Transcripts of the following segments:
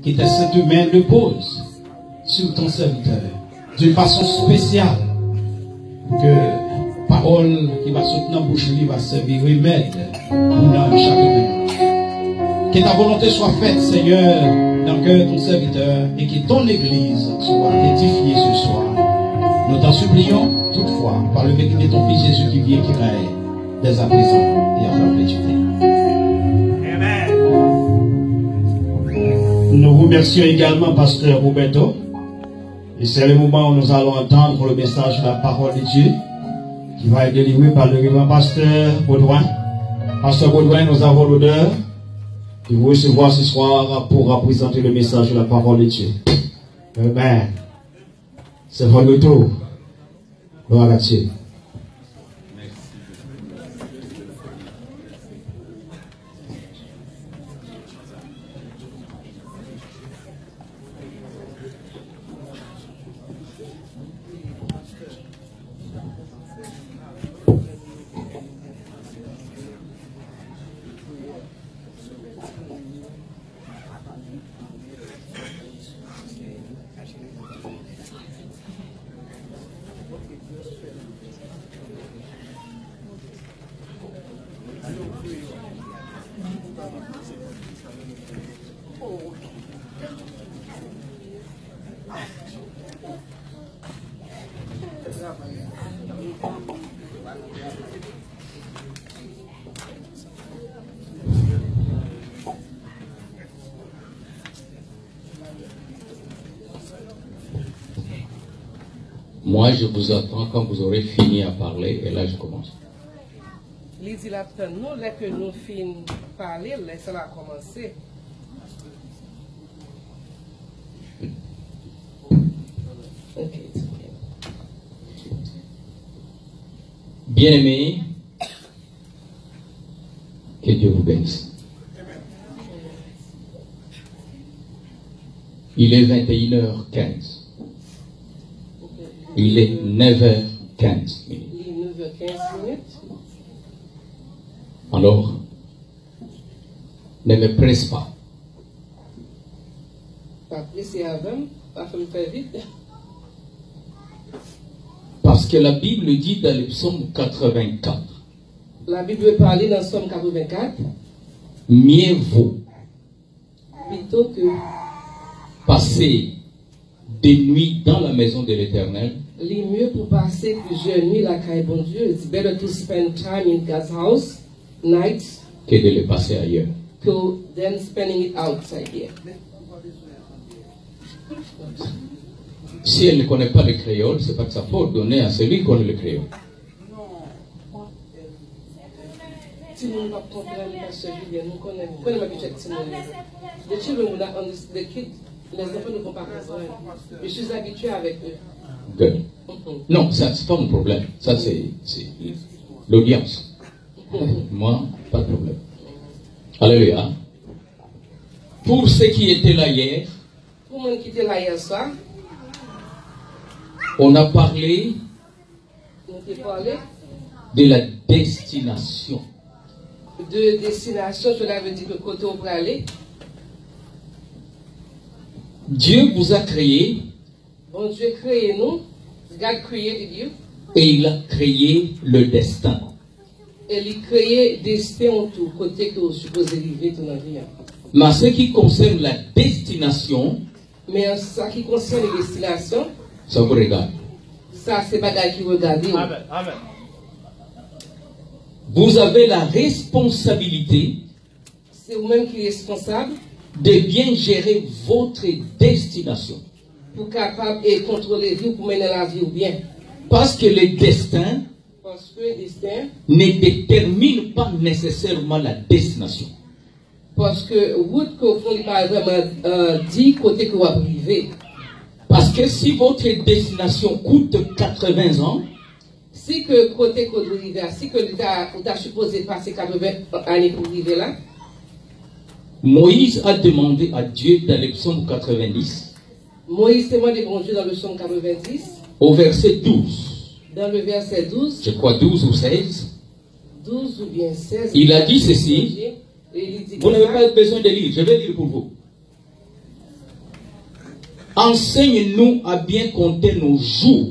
que ta sainte main le pose sur ton serviteur d'une façon spéciale, que parole qui va sortir dans la bouche lui va servir remède pour dans chaque moment. Que ta volonté soit faite, Seigneur, dans le cœur de ton serviteur, et que ton Église soit édifiée ce soir. Nous t'en supplions toutefois par le mérite de ton Fils Jésus qui vient, qui règne dès à présent et en perpétuité. Amen. Nous remercions également Pasteur Roberto. Et c'est le moment où nous allons entendre le message de la parole de Dieu qui va être délivré par le révérend Pasteur Baudouin. Pasteur Baudouin, nous avons l'honneur de vous recevoir ce soir pour présenter le message de la parole de Dieu. Amen. C'est votre tour. Gloire à Dieu. Moi, je vous attends quand vous aurez fini à parler, et là, je commence. Il dit là, nous, dès que nous finissons de parler, ça va commencer. Okay. Bien-aimés, que Dieu vous bénisse. Il est 21h15. Il est 9h15 minutes. Il est 9h15 minutes. Alors, ne me presse pas. Pas presser avant, pas faire vite. Parce que la Bible dit dans le psaume 84. La Bible parle dans le psaume 84. Mieux vaut plutôt que passer des nuits dans la maison de l'Éternel. Les mieux pour passer plusieurs nuits la caille bon Dieu. It's better to spend time in God's house, nights, que de le passer ailleurs. Than spending it outside here. Si elle ne connaît pas le créole, c'est pas de sa faute. Donner à celui qui connaît le créole. Si nous ne comprenons pas celui-là, nous connaissons ma The children will not understand. The kids, les enfants ne vont pas comprendre. Je suis habitué avec eux. Good. Non, ça c'est pas mon problème. Ça c'est l'audience. Moi, pas de problème. Alléluia. Pour ceux qui étaient là hier, pour ceux qui étaient là hier soir, on a parlé de la destination. De destination, cela veut dire que côté où vous aller. Dieu vous a créé. Bon Dieu créé nous. God created you. Et il a créé le destin. Et il a créé le destin autour, côté que vous supposez vivre dans la vie. Mais en ce qui concerne la destination, mais en ce qui concerne la destination, ça vous regarde. Ça, c'est bagage qui regarde. Amen. Amen. Vous avez la responsabilité. C'est vous-même qui êtes responsable. De bien gérer votre destination. Pour capable et contrôler la vie, pour mener la vie bien. Parce que le destin ne détermine pas nécessairement la destination. Parce que route que vous n'avez pas vraiment dit côté que vous arrivez. Parce que si votre destination coûte 80 ans, si que côté que vous arrivez, si que vous avez supposé passer 80 années pour arriver là, Moïse a demandé à Dieu dans le psaume 90. Moïse demandé à Dieu dans le psaume 90. Au verset 12. Dans le verset 12. Je crois 12 ou 16. 12 ou bien 16. Il a dit ceci. Vous n'avez pas besoin de lire, je vais lire pour vous. enseigne-nous à bien compter nos jours.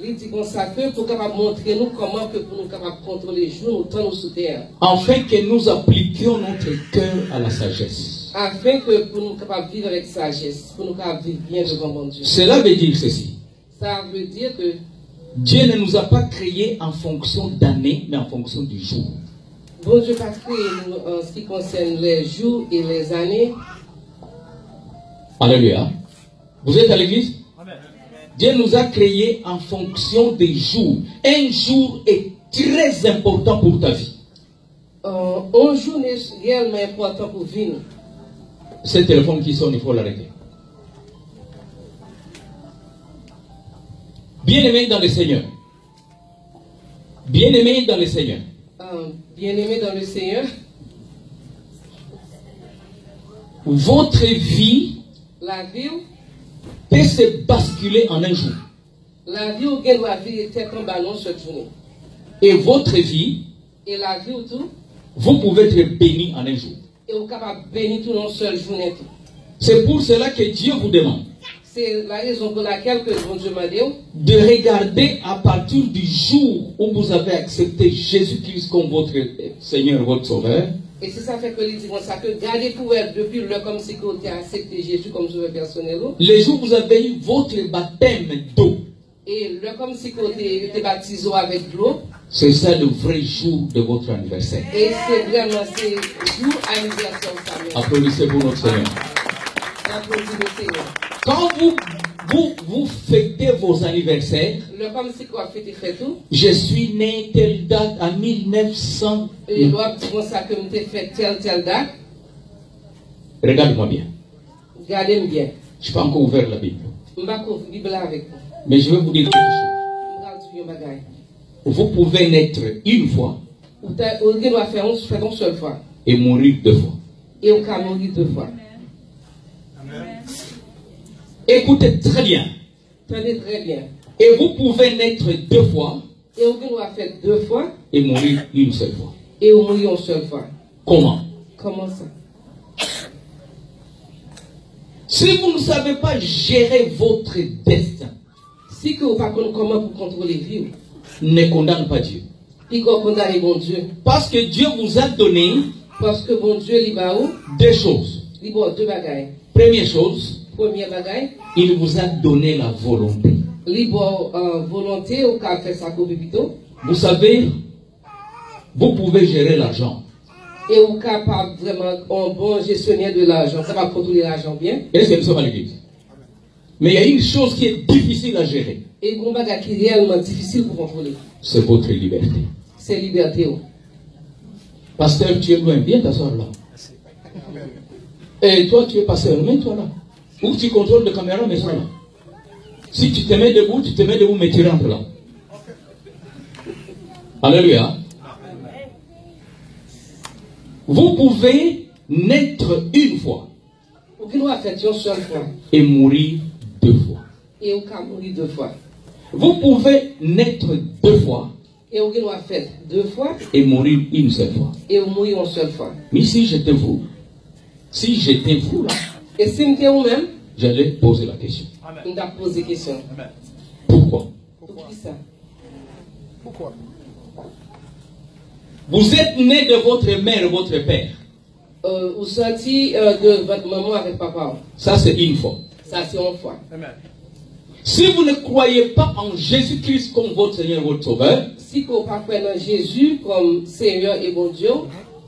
Il dit comme ça que pour capable montrer nous comment que pour nous capable contrôler les jours, nous temps nous sous terre. Afin que nous appliquions notre cœur à la sagesse. Afin que pour nous capable vivre avec sagesse, pour nous capable vivre bien devant mon Dieu. Cela veut dire ceci. Ça veut dire que Dieu ne nous a pas créés en fonction d'années, mais en fonction du jour. bon Dieu pas créé nous en ce qui concerne les jours et les années. Alléluia. Vous êtes à l'église? Dieu nous a créés en fonction des jours. Un jour est très important pour ta vie. Un jour est réellement important pour vivre. Ce téléphone qui sonne, il faut l'arrêter. Bien-aimés dans le Seigneur. Bien-aimés dans le Seigneur. Bien-aimé dans le Seigneur, Votre vie la vie, peut se basculer en un jour. la vie où gagne la vie était un ballon cette journée. Et votre vie, Et la vie où tout, vous pouvez être béni en un jour. et vous capable de bénir tout dans une seule journée. Tout. C'est pour cela que Dieu vous demande C'est la raison pour laquelle que bon Dieu m'a dit de regarder à partir du jour où vous avez accepté Jésus-Christ comme votre Seigneur, votre Sauveur. et c'est ça fait que il dit comme ça que gardez pour elle depuis le comme si vous avez accepté Jésus comme sauveur personnel. Le jour où vous avez eu votre baptême d'eau, Et le comme si vous avez été baptisé avec de l'eau. c'est ça le vrai jour de votre anniversaire. Et c'est vraiment ce jour anniversaire au Seigneur. Applaudissez pour notre Seigneur. Applaudissez le Seigneur. Quand vous fêtez vos anniversaires, Le comme si vous avez fait tout. je suis né telle date en 1900. Et l'on dit comme ça que vous avez fait telle date. Regarde-moi bien. Gardez-moi bien. Je n'ai pas encore ouvert la Bible. Je ne vais pas ouvrir la Bible avec vous. Mais je vais vous dire quelque chose. Je vais vous dire un bagage. Vous pouvez naître une fois Vous devez faire une seule fois. et mourir deux fois. Et vous pouvez mourir deux fois. Écoutez très bien. Tenez très bien. Et vous pouvez naître deux fois Et vous devez faire deux fois. et mourir une seule fois. Et vous mourir une seule fois. Comment? Comment ça? Si vous ne savez pas gérer votre destin, Si que vous ne savez pas comment vous contrôler la vie, ne condamne pas Dieu. puis qu'on condamne bon Dieu. Parce que Dieu vous a donné Parce que bon Dieu, il va où? deux choses. Il va deux bagailles. Première chose, Première bagaille, il vous a donné la volonté. il va volonté ou qu'à faire ça pour plutôt. Vous savez, vous pouvez gérer l'argent. Et vous capable vraiment un bon gestionnaire de l'argent, ça va contrôler l'argent bien. Et c'est nous sommes à l'église. Mais il y a une chose qui est difficile à gérer. Et un bagage qui est réellement difficile pour contrôler, C'est votre liberté. c'est liberté. Pasteur, tu es loin, viens t'asseoir là. Et toi, tu es pasteur, mets-toi là. Ou tu contrôles la caméra, mets-toi là. Si tu te mets debout, mais tu rentres là. Alléluia. Vous pouvez naître une fois Vous pouvez faire une seule fois. et mourir deux fois. Et vous pouvez mourir deux fois. Vous pouvez naître deux fois Et vous pouvez faire deux fois. et mourir une seule fois. Et vous mourir une seule fois. Mais si j'étais vous là, Et si vous vous-même, j'allais poser la question. vous avez posé la question. Pourquoi? Pour qui ça? Pourquoi? Vous êtes né de votre mère et votre père. Vous sorti de votre maman avec papa. Ça, c'est une fois. Ça, c'est une fois. Amen. Si vous ne croyez pas en Jésus-Christ comme votre Seigneur, votre Sauveur, Si vous ne croyez pas en Jésus comme Seigneur et bon Dieu,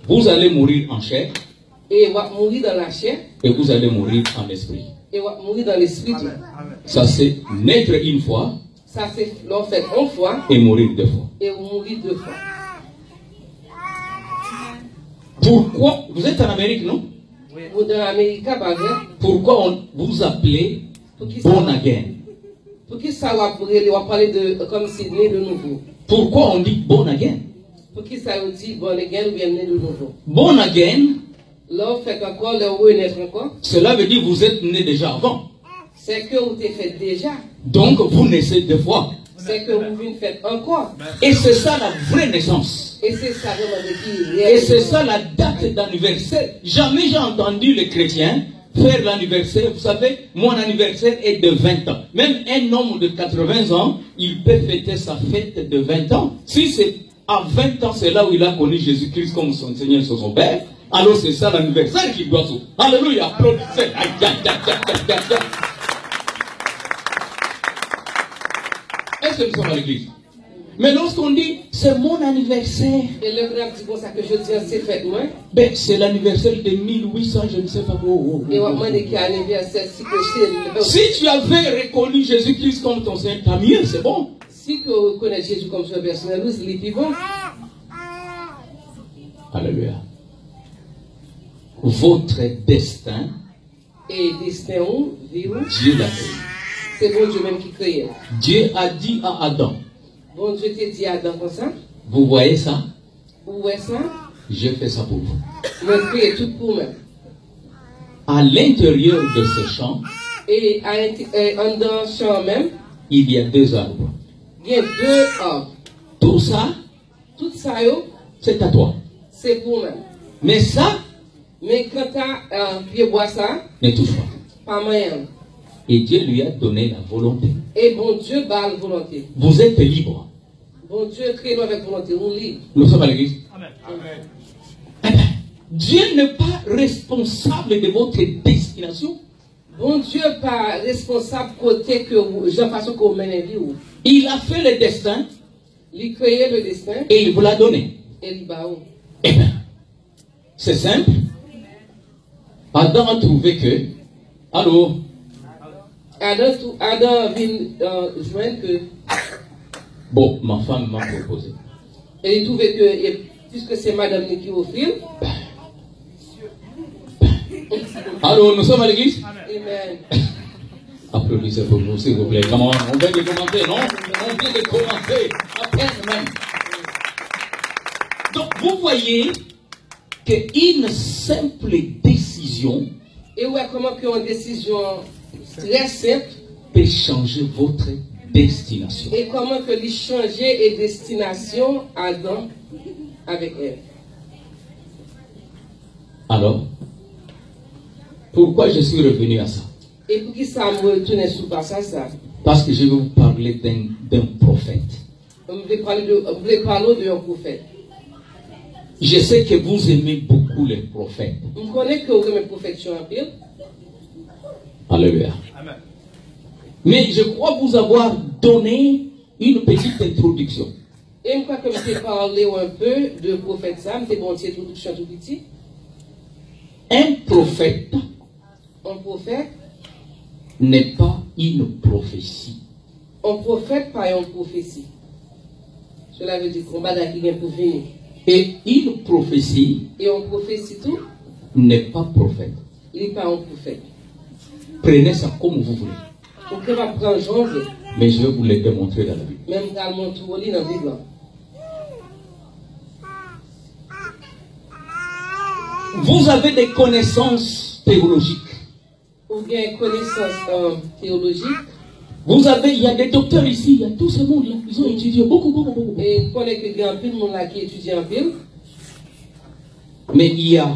vous allez mourir en chair et vous allez mourir dans la chair, et vous allez mourir en esprit. et vous allez mourir dans l'esprit. Amen. Amen. Ça, c'est naître une fois Ça, c'est l'on fait une fois et mourir deux fois. et vous mourir deux fois. Pourquoi? Vous êtes en Amérique, non? Vous dans l'Amérique, pas vrai? Pourquoi on vous appelez Pour qui ça? born again? Pour qui ça va parler de comme si né de nouveau? Pourquoi on dit born again? Pour qui ça veut dire bon again ou bien né de nouveau? Born again, Là, vous faites encore, là, vous renaître encore. cela veut dire que vous êtes né déjà avant. C'est que vous t'avez fait déjà. Donc, vous naissez deux fois. C'est que vous venez faire encore. Et c'est ça la vraie naissance. Et c'est ça vraiment de qui Et c'est ça la date d'anniversaire. Jamais j'ai entendu les chrétiens faire l'anniversaire. Vous savez, mon anniversaire est de 20 ans. Même un homme de 80 ans, il peut fêter sa fête de 20 ans. Si c'est à 20 ans, c'est là où il a connu Jésus-Christ comme son Seigneur, son Père. Alors c'est ça l'anniversaire qu'il doit sauver. Alléluia, applaudissez. Est-ce que nous sommes à l'église? Mais lorsqu'on dit, c'est mon anniversaire. Et le grand dit comme ça que je dis, c'est fait, moi. Ben, c'est l'anniversaire de 1800, je ne sais pas quoi. Et on m'a dit qu'il y a un anniversaire, si tu avais reconnu Jésus-Christ comme ton Seigneur, t'as mieux, c'est bon. Si tu reconnais Jésus comme son personnel, il est plus bon. Alléluia. Votre destin, et destin, Dieu l'a créé. C'est bon Dieu même qui crée. Dieu a dit à Adam. Bon Dieu t'a dit à Adam comme ça. Vous voyez ça? Vous voyez ça? Je fais ça pour vous. Je crée tout pour moi. À l'intérieur de ce champ, et en dans le champ même, il y a 2 arbres. Il y a 2 arbres. Tout ça, c'est à toi. C'est pour moi. Mais ça, mais quand tu bois ça, ne touche pas. Pas moyen. Et Dieu lui a donné la volonté. Et bon Dieu bat la volonté. Vous êtes libre. Bon Dieu crée-nous avec volonté, on libre. Nous sommes à l'église. Amen. Eh bien, Dieu n'est pas responsable de votre destination. Bon Dieu n'est pas responsable côté que de façon que vous menez vie. Il a fait le destin. Il a créé le destin. Et il vous l'a donné. Et il bat où? Eh bien, c'est simple. Adam a trouvé que. Allô? Adam vient joindre que. Bon, ma femme m'a proposé. Et il trouvait que, puisque c'est madame qui offre. Allô, nous sommes à l'église? Amen. Applaudissez pour nous, s'il vous plaît. Comment on vient de commencer, non? On vient de commencer. À peine même. Donc, vous voyez qu'une simple décision. Et ouais, comment qu'une décision très simple peut changer votre destination. Et comment que lui changer et destination Adam avec elle. Alors, pourquoi je suis revenu à ça? Et pour qui ça me retourne sur passage ça? Parce que je vais vous parler d'un prophète. Vous voulez parler d'un prophète. Je sais que vous aimez beaucoup les prophètes. Je connais que vous aimez les prophètes sur un pile. Alléluia. Amen. Mais je crois vous avoir donné une petite introduction. Et je crois que je vais parler un peu de prophète Sam, c'est bon, c'est introduction tout petit. Un prophète n'est pas une prophétie. Un prophète, pas une prophétie. Cela veut dire qu'on va d'acquérir pour venir. Et une prophétie tout n'est pas prophète. Il n'est pas un prophète. Prenez ça comme vous voulez. On va prendre janvier. Mais je vais vous le démontrer dans la Bible. Même dans mon tour, dans la Bible. Vous avez des connaissances théologiques. Ou bien connaissances théologiques. Il y a des docteurs ici, il y a tout ce monde-là. Ils ont étudié beaucoup. Et vous connaissez qu'il y a un peu de monde là qui étudie en ville. Mais il y a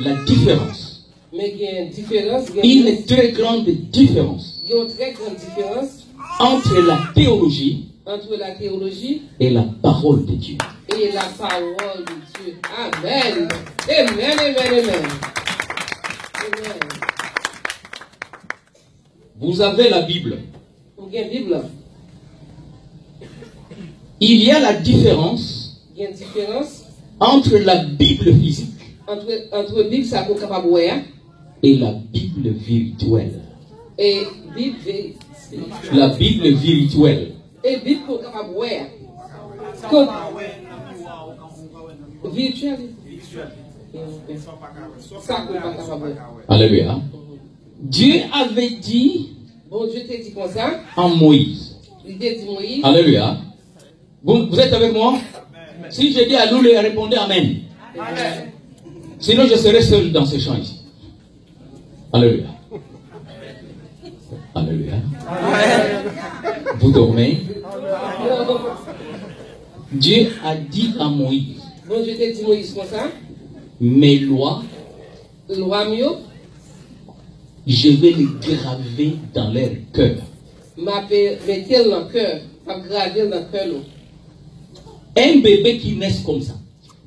la différence. Mais il y a une différence. Une très grande différence. Il y a une très grande différence entre la théologie et la parole de Dieu. Et la parole de Dieu. Amen. Amen. Vous avez la Bible. Vous avez la Bible. Il y a la différence. Il y a une différence entre la Bible physique. Entre Bible ça qu'on capable voir et la Bible virtuelle. Et Bible la Bible virtuelle. Et Bible qu'on capable voir. Virtuel. Alléluia. Dieu avait dit. Bon Dieu t'a dit comme ça. En Moïse. Il dit Moïse. Alléluia. Vous êtes avec moi? Si je dis Alléluia, répondez Amen. Amen. Sinon je serai seul dans ce champ ici. Alléluia. Alléluia. Amen. Vous dormez? Dieu a dit à Moïse. Bon Dieu t'a dit Moïse comme ça. Mes lois. Loi mieux. je vais les graver dans leur cœur. Mettez-le dans le cœur. Graver dans le cœur. Un bébé qui naît comme ça.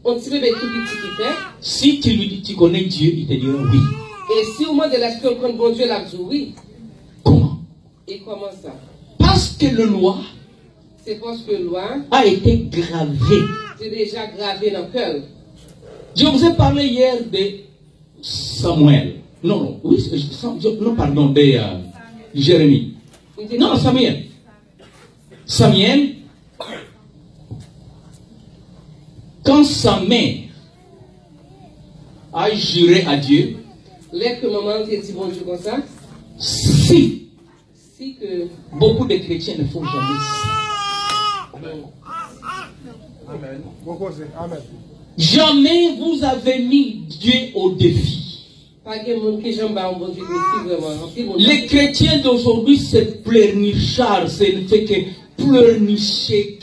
Un petit bébé tout petit qui fait. Si tu lui dis tu connais Dieu, il te dira oui. Et si au moment de l'esprit on connaît bon Dieu, il a dit oui. Comment? Et comment ça? Parce que le loi c'est parce que la loi a été gravée. C'est déjà gravé dans le cœur. Je vous ai parlé hier de Samuel. Non, oui, non, pardon, de Jérémie. Non, Samuel. Samuel, quand sa mère a juré à Dieu, là que maman t'a dit bon Dieu comme ça, si que beaucoup de chrétiens ne font jamais ça. Amen. Amen. Jamais vous avez mis Dieu au défi. Les chrétiens d'aujourd'hui se pleurnichent, ce ne fait que pleurnicher,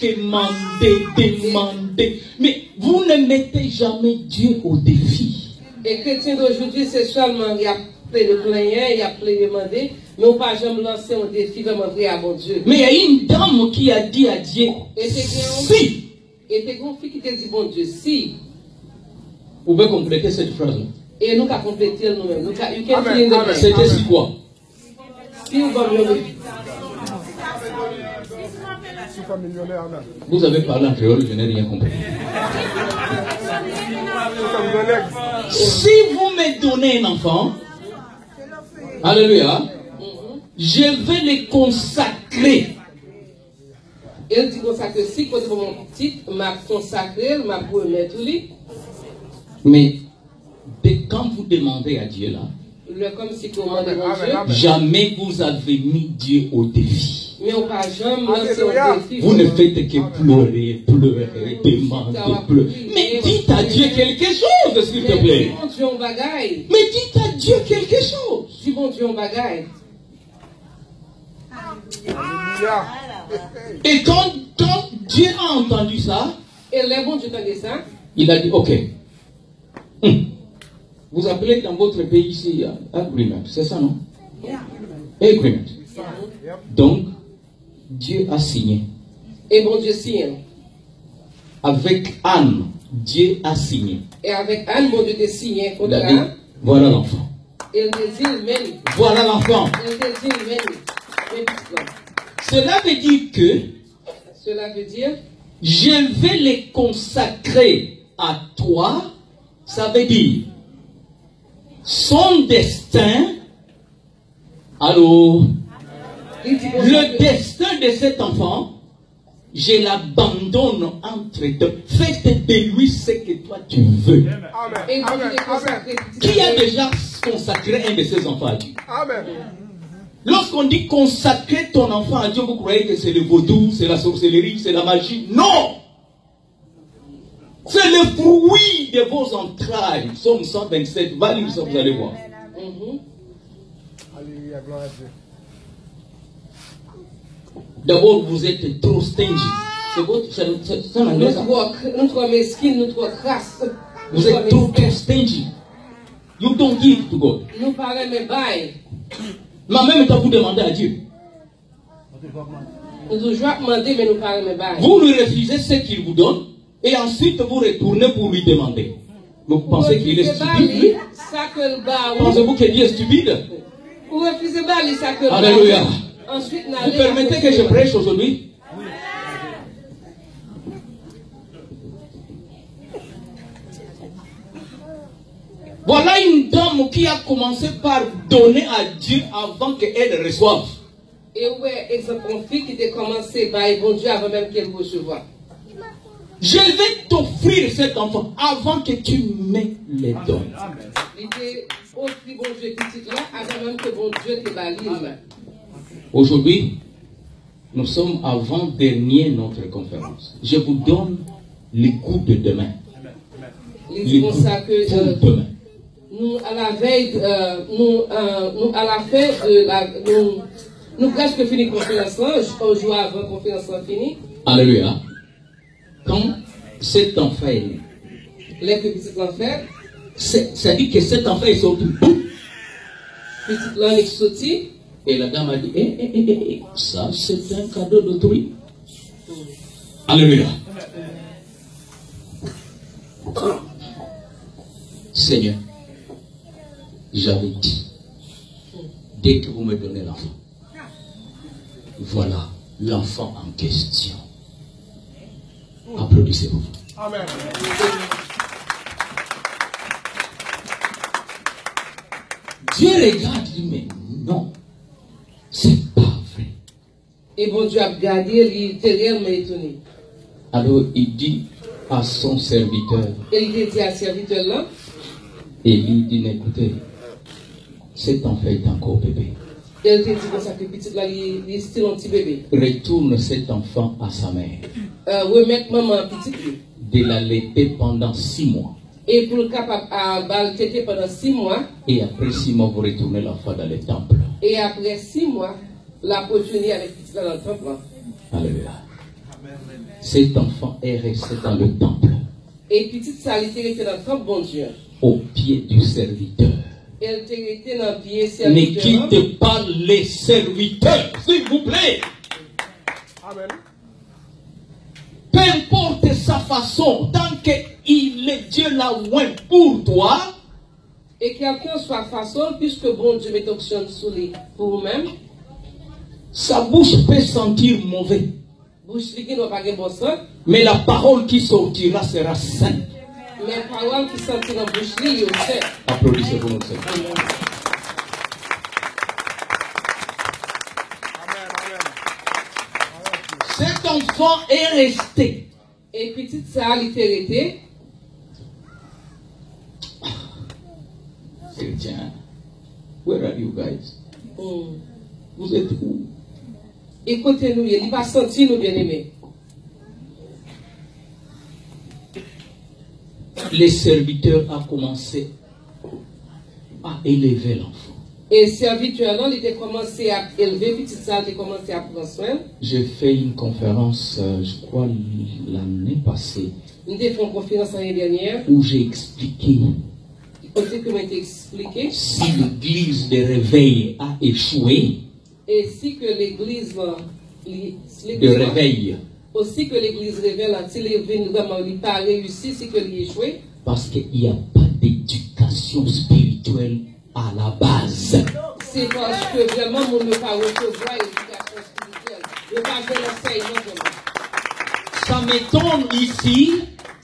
demander. Mais vous ne mettez jamais Dieu au défi. Les chrétiens d'aujourd'hui, c'est seulement, il y a plein de plaintes, il y a plein de demander, mais on ne peut pas jamais lancer un défi vraiment vrai à bon Dieu. Mais il y a une dame qui a dit à Dieu, si. Et c'est une fille qui t'a dit bon Dieu, si. Vous pouvez compléter cette phrase. Et nous avons complété nous-mêmes. C'était si quoi? Si vous Vous avez parlé en créole, je n'ai rien compris. Si vous me donnez un enfant, alléluia, je vais les consacrer. Elle dit comme ça que si quand mon petit m'a consacré, m'a promettre lui. Mais quand vous demandez à Dieu là, comme si vous demandez à Dieu, jamais vous avez mis Dieu au défi. Mais on va jamais lancer au défi. Vous ne faites que pleurer, demander. Mais dites à Dieu quelque chose, s'il te plaît. Mais dites à Dieu quelque chose. Si bon Dieu on bagaille. Et quand Dieu a entendu ça, et le bon Dieu entendait ça, il a dit ok. Vous appelez dans votre pays ici agreement, c'est ça non? Agreement. Donc Dieu a signé. Et bon Dieu signe. Avec Anne, Dieu a signé. Et avec Anne, bon Dieu a signé un contrat. Voilà l'enfant. Voilà l'enfant. Cela veut dire que je vais les consacrer à toi. Ça veut dire son destin. Allô? Le destin de cet enfant, je l'abandonne entre deux. Faites de lui ce que toi tu veux. Amen. Qui a déjà consacré un de ses enfants à Dieu? Amen. Lorsqu'on dit consacrer ton enfant à Dieu, vous croyez que c'est le vaudou, c'est la sorcellerie, c'est la magie? Non! C'est le fruit de vos entrailles. Psaume 127, va lire ça, vous allez voir. Alléluia, gloire à Dieu. D'abord, vous êtes trop stingy. C'est un anglais, ça? Nous trop mesquines, nous trop crasses. Vous êtes trop stingy. You don't give to God. Nous parlons mais bail. Mais même temps vous demandez à Dieu. Nous toujours demander mais nous parlons mais bail. Vous lui refusez ce qu'il vous donne et ensuite vous retournez pour lui demander. Vous pensez qu'il est stupide? Pensez-vous que Dieu est stupide? Vous refusez bail ça que Alléluia. Ensuite, vous permettez que je prêche aujourd'hui? Voilà une dame qui a commencé par donner à Dieu avant qu'elle reçoive. Et ouais, exemple, une fille qui a commencé par bon Dieu avant même qu'elle reçoive. Je vais t'offrir cet enfant avant que tu me le donnes. Il était offert bon Dieu petit là avant même que bon Dieu te balise. Aujourd'hui, nous sommes avant-dernier notre conférence. Je vous donne les coups de demain. Les coups de demain. Nous, à la veille, nous, à la fin de nous presque fini la conférence, un jour avant la conférence finie. Alléluia. Quand cet enfant est né, les petits enfants, ça dit que cet enfant est sorti. Petite là, sorti. Et la dame a dit, ça c'est un cadeau d'autrui. Alléluia. Seigneur, j'avais dit, dès que vous me donnez l'enfant, voilà l'enfant en question. Applaudissez-vous. Amen. Dieu regarde, dit, mais non, c'est pas vrai. Et bon Dieu a regardé, il était réellement étonné. Alors il dit à son serviteur, Et il dit à serviteur là, et il dit, écoutez, cet enfant est encore bébé. et il te dit comme ça que petite là, il est still un petit bébé. Retourne cet enfant à sa mère. Remettre maman petite lui. De l'allaiter pendant 6 mois. Et pour le capable à baltéter pendant 6 mois. Et après 6 mois, vous retournez l'enfant dans le temple. Et après 6 mois, la retourner avec petite là dans le temple. Alléluia. Cet enfant est resté dans le temple. Et petite ça, elle était dans le temple, bon Dieu. Au pied du serviteur. Elle était dans le pied Ne serviteur. quittez pas les serviteurs, s'il vous plaît. Amen. Peu importe sa façon, tant qu'il est Dieu là loin pour toi. Et quelle que soit la façon, puisque bon Dieu met option sur les pour vous-même. Sa bouche peut sentir mauvais. Bouche qui n'a pas de bon sens. Mais la parole qui sortira sera sainte. Mais la parole qui sentit dans la bouche, il est fait. Applaudissez-vous, notre Seigneur. Amen. Cet enfant est resté. Et petite ça, il était arrêté. Chrétien, where are you guys? Vous êtes où? Écoutez-nous, il n'a pas senti nous bien aimés. Les serviteurs ont commencé à élever l'enfant. Et serviteur, là, il a commencé à élever, petite ça, il a commencé à prendre soin. J'ai fait une conférence, je crois, l'année passée, Nous avons fait une conférence l'année dernière. où j'ai expliqué Aussi que m'a été expliqué. si l'église de réveil a échoué, Et si que l'église, de réveil, aussi que l'église révèle, si l'église vraiment n'a pas réussi, si que l'échoué. parce qu'il n'y a pas d'éducation spirituelle à la base. C'est parce que vraiment, on ne peut pas recevoir l'éducation spirituelle. On ne peut pas faire l'enseignement vraiment. Ça m'étonne ici,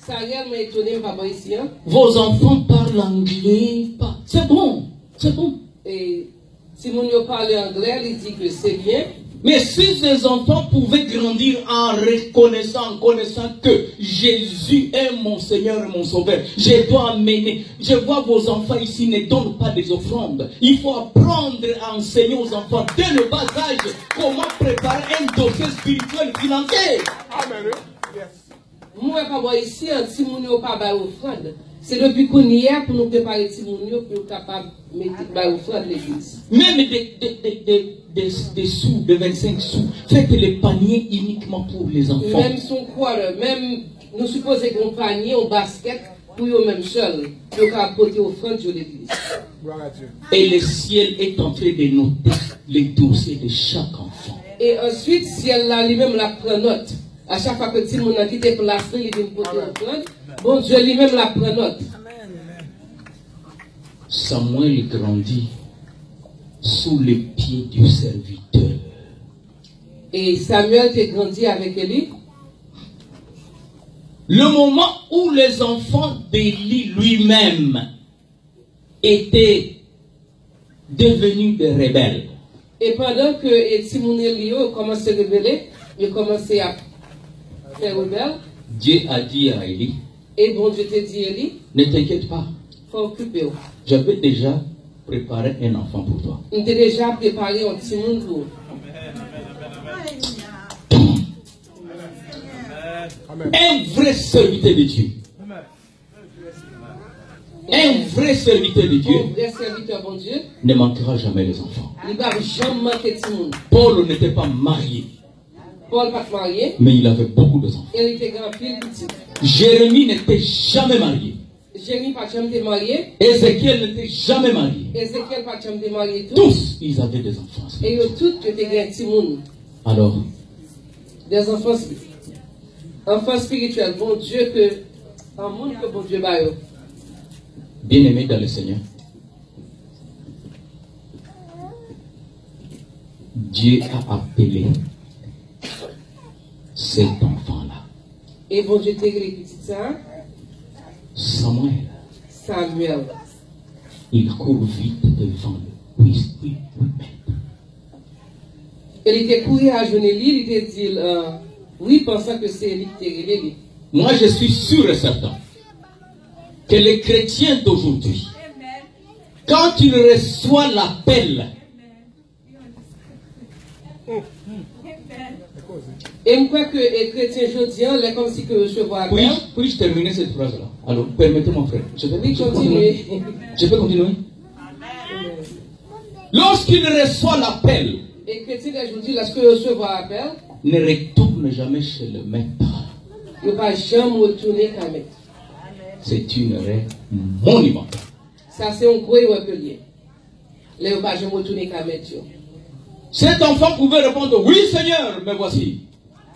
Ça a réellement étonné, papa, ici. Hein? vos enfants parlent anglais. C'est bon, c'est bon. Et si mon yo parle anglais, il dit que c'est bien. Mais si ces enfants pouvaient grandir en reconnaissant, en connaissant que Jésus est mon Seigneur et mon Sauveur, je dois amener. Je vois vos enfants ici ne donnent pas des offrandes. Il faut apprendre à enseigner aux enfants dès le bas âge comment préparer un dossier spirituel financier. Amen. Yes. Moi, papa, ici, si mon yo pas bas offrande, c'est depuis qu'on y est pour nous préparer si mon yo pour être capable de mettre bas offrande l'église. Même des sous, de 25 sous, faites les paniers uniquement pour les enfants. Même son quoi, même nous supposons qu'on panier en basket pour eux-mêmes seuls, pour apporter offrande de l'église. Gloire à Dieu. Et le ciel est en train de noter les dossiers de chaque enfant. Et ensuite, si elle a lui-même la prend note, à chaque fois que le petit monde a quitté place, il vient porter offrande, bon Dieu lui-même la prend note. Samuel grandit sous les pieds du serviteur. Et Samuel a grandi avec Élie. Le moment où les enfants d'Élie lui-même étaient devenus des rebelles. Et pendant que Simon Élie commençait à se révéler, il commençait à faire rebelle. Dieu a dit à Élie, Et bon Dieu t'a dit, Élie, ne t'inquiète pas, il faut occuper. j'avais déjà préparé un enfant pour toi. On t'a déjà préparé un petit monde pour. Amen. Un vrai serviteur de Dieu. Un vrai serviteur de Dieu Un vrai serviteur, bon Dieu, ne manquera jamais les enfants. il ne va jamais manquer de monde. Paul n'était pas marié, Paul pas marié, mais il avait beaucoup d'enfants. et il était grand pile petit. Jérémie n'était jamais marié, Jérémie pas jamais marié. Ézéchiel n'était jamais marié. Ézéchiel pas jamais marié. Tous, ils avaient des enfants. Et eux tous étaient un petit monde. Alors, Des enfants spirituels. Bon Dieu que un monde que bon Dieu va. bien-aimés dans le Seigneur, Dieu a appelé cet enfant-là Et bon Dieu t'a les petits ça. Samuel. Samuel. Il court vite devant le oui, maître. Il était couru à Jonélie, il était dit oui, pensant que c'est lui qui t'a révélé. Moi, je suis sûr et certain que les chrétiens d'aujourd'hui, quand ils reçoivent l'appel, et je crois que les chrétiens aujourd'hui, c'est comme si que je vois appel. puis-je terminer cette phrase-là? Alors, permettez-moi, frère. Je peux continuer. Je peux continuer? Lorsqu'ils reçoivent l'appel, et les chrétiens d'aujourd'hui, lorsque je vois appel, ne retourne jamais chez le maître. il ne va pas jamais retourner qu'à maître. C'est une erreur monumentale. Ça, c'est un gros erreur que lié. Il ne va pas jamais retourner qu'à maître. Cet enfant pouvait répondre, oui Seigneur, me voici.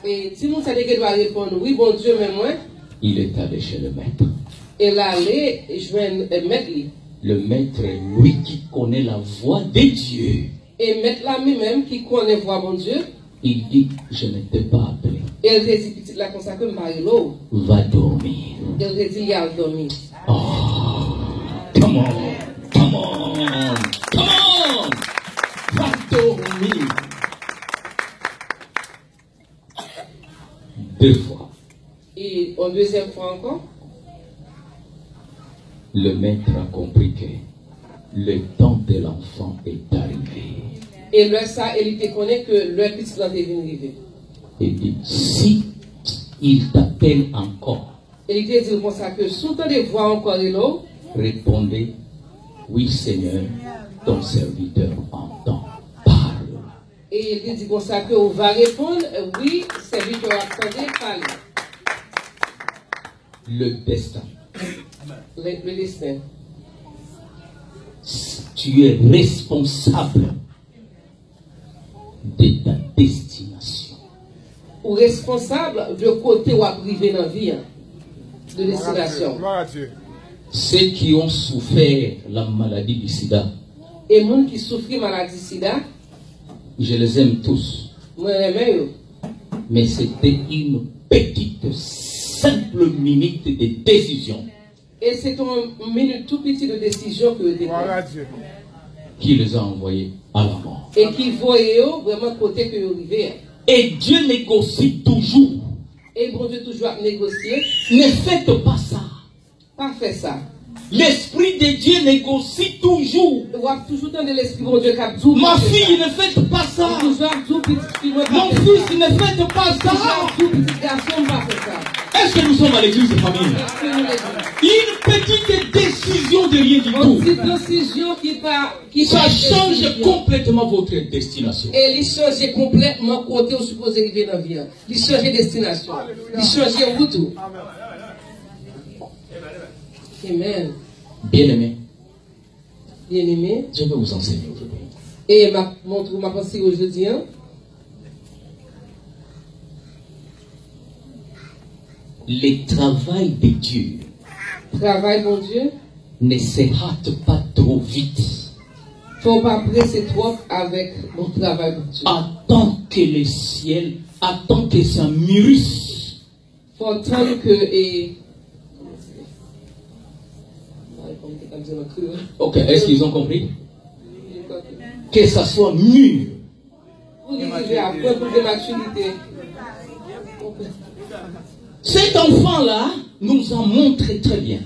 Et si nous savons qu'il doit répondre, oui bon Dieu, mais moi, il est allé chez le maître. Et là, je vais mettre lui. Le maître est lui qui connaît la voix de Dieu. Et mettre là lui-même qui connaît la voix de Dieu. Il dit, je ne t'ai pas appelé. Et il dit, petit là, comme ça, que Marie-Lo. Va dormir. Il dit, il a dormi. Oh, come on, come on, come on. Va dormir. 2 fois. Et en 2e fois encore. Le maître a compris que le temps de l'enfant est arrivé. Et là, ça, il te connaît que le petit plan est venu arriver. Il dit, si il t'appelle encore, Et il te dit comme ça que sous ton de voix encore là, répondez, oui Seigneur, ton serviteur entend, parle. Et il dit comme ça que on va répondre, oui, serviteur attendez, parle. Le destin. Le destin. Tu es responsable de ta destination. Ou responsable de côté où arriver dans la vie, de destination. Gloire à Dieu. Ceux qui ont souffert la maladie du sida, Et les gens qui souffrent de la maladie sida, je les aime tous. moi j'aime eux. Mais c'était une petite, simple minute de décision Et c'est une minute tout petit de décision que vous Gloire à Dieu. qui les a envoyés à la mort. et qui voyait vraiment côté que vous arrivez. Et Dieu négocie toujours. Et bon Dieu toujours à négocier. Ne faites pas ça. Pas faire ça. L'Esprit de Dieu négocie toujours. Vous avez toujours dans l'esprit bon Dieu qui a dit. Ma fille, ne faites pas ça. Mon fils, ne faites pas ça. Petit garçon, pas faire ça. Est-ce que nous sommes à l'église, famille? Une petite décision de rien du Une tout. petite décision qui Ça change complètement votre destination. Et il change complètement côté où vous supposez arriver dans la vie. Il change destination. Il change route. Amen. Bien-aimé, Bien-aimé. je vais vous enseigner aujourd'hui. Et ma pensée aujourd'hui, Le travail de Dieu travail, mon Dieu, ne se hâte pas trop vite. faut pas presser trop avec mon travail, mon Dieu. Attends que le ciel, attends que ça mûrisse. Faut attendre que Ok, est-ce qu'ils ont compris? Que ça soit mûr. Pour arriver à prendre de maturité. Cet enfant-là nous a montré très bien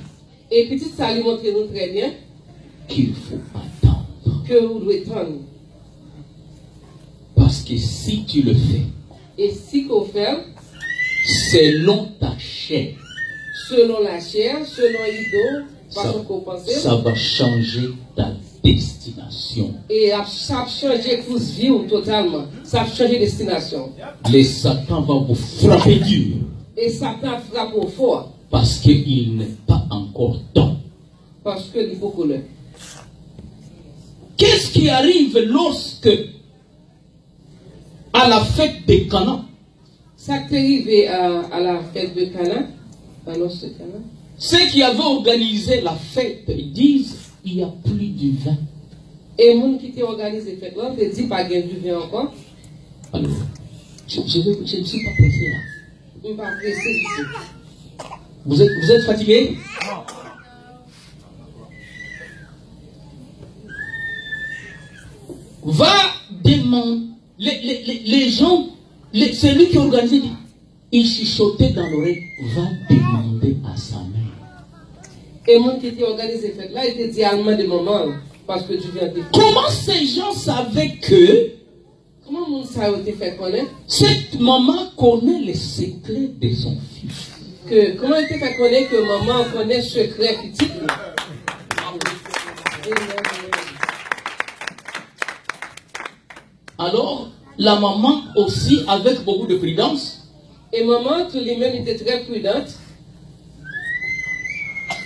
Et petit ça lui montre nous très bien qu'il faut attendre. que vous devez attendre. Parce que si tu le fais, Et si qu'on fait, selon ta chair, selon la chair, selon l'idole, façon qu'on pense, ça va changer ta destination. et ça a changé course vie totalement. Ça a changé destination. Le Satan va vous frapper dur. Et Satan frappe au fort. Parce qu'il n'est pas encore temps. Parce que il faut qu'on l'ait. Qu'est-ce qui arrive lorsque, à la fête de Cana, Ça qui est arrivé à la fête de Cana, à l'os de Cana, ceux qui avaient organisé la fête, ils disent, il n'y a plus du vin. et les gens qui ont organisé la fête là, ils disent pas qu'il y a du vin encore. Alors, je ne suis pas pressé là. Je ne suis pas pressé ici. Vous êtes fatigué? Va demander, les gens, celui qui organisait, il chuchotait dans l'oreille, va demander à sa mère. Et les gens qui ont organisé la fête là, ils te disent allemand de maman, parce que tu viens de... Comment ces gens savaient que Comment les gens ont été fait connaître cette maman connaît les secrets de son fils? comment il te fait connaître que maman connaît le secret petit? Alors, la maman aussi, avec beaucoup de prudence, Et maman, tout les mêmes était très prudente.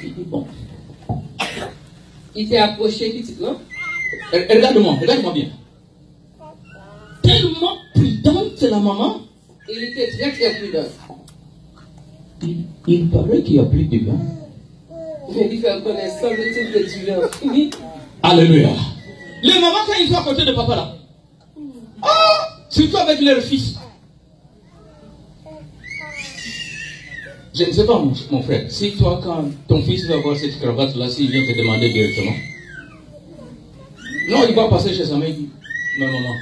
il dit bon, Il t'est approché petit, non? regarde-moi bien. Tellement prudente la maman, Il était très très prudent. il paraît qu'il n'y a plus de vin. Il dit faire connaissance de tout que tu viens. Fini. Alléluia. Les mamans, quand ils sont à côté de papa là, surtout avec leur fils. Je ne sais pas, mon frère, si toi, quand ton fils va voir cette cravate là, s'il vient te demander directement, non, il va passer chez sa mère et dit, mais maman,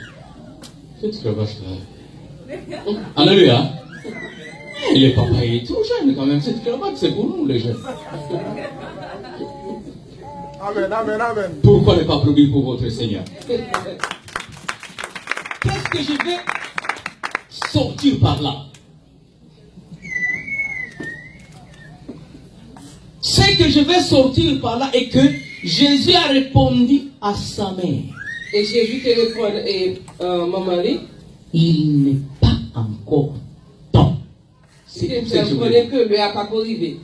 cette cravate là, alléluia. Les papas, il est tout jeune quand même, cette cravate c'est pour nous les jeunes. Amen, amen, amen. Pourquoi ne pas applaudir pour votre Seigneur? Qu'est-ce que je vais sortir par là? Ce que je vais sortir par là est que Jésus a répondu à sa mère. Et Jésus te répond, et maman dit, Il n'est pas encore temps. C'est tu tout ce que je veux connais dire. que lui a pas arrivé.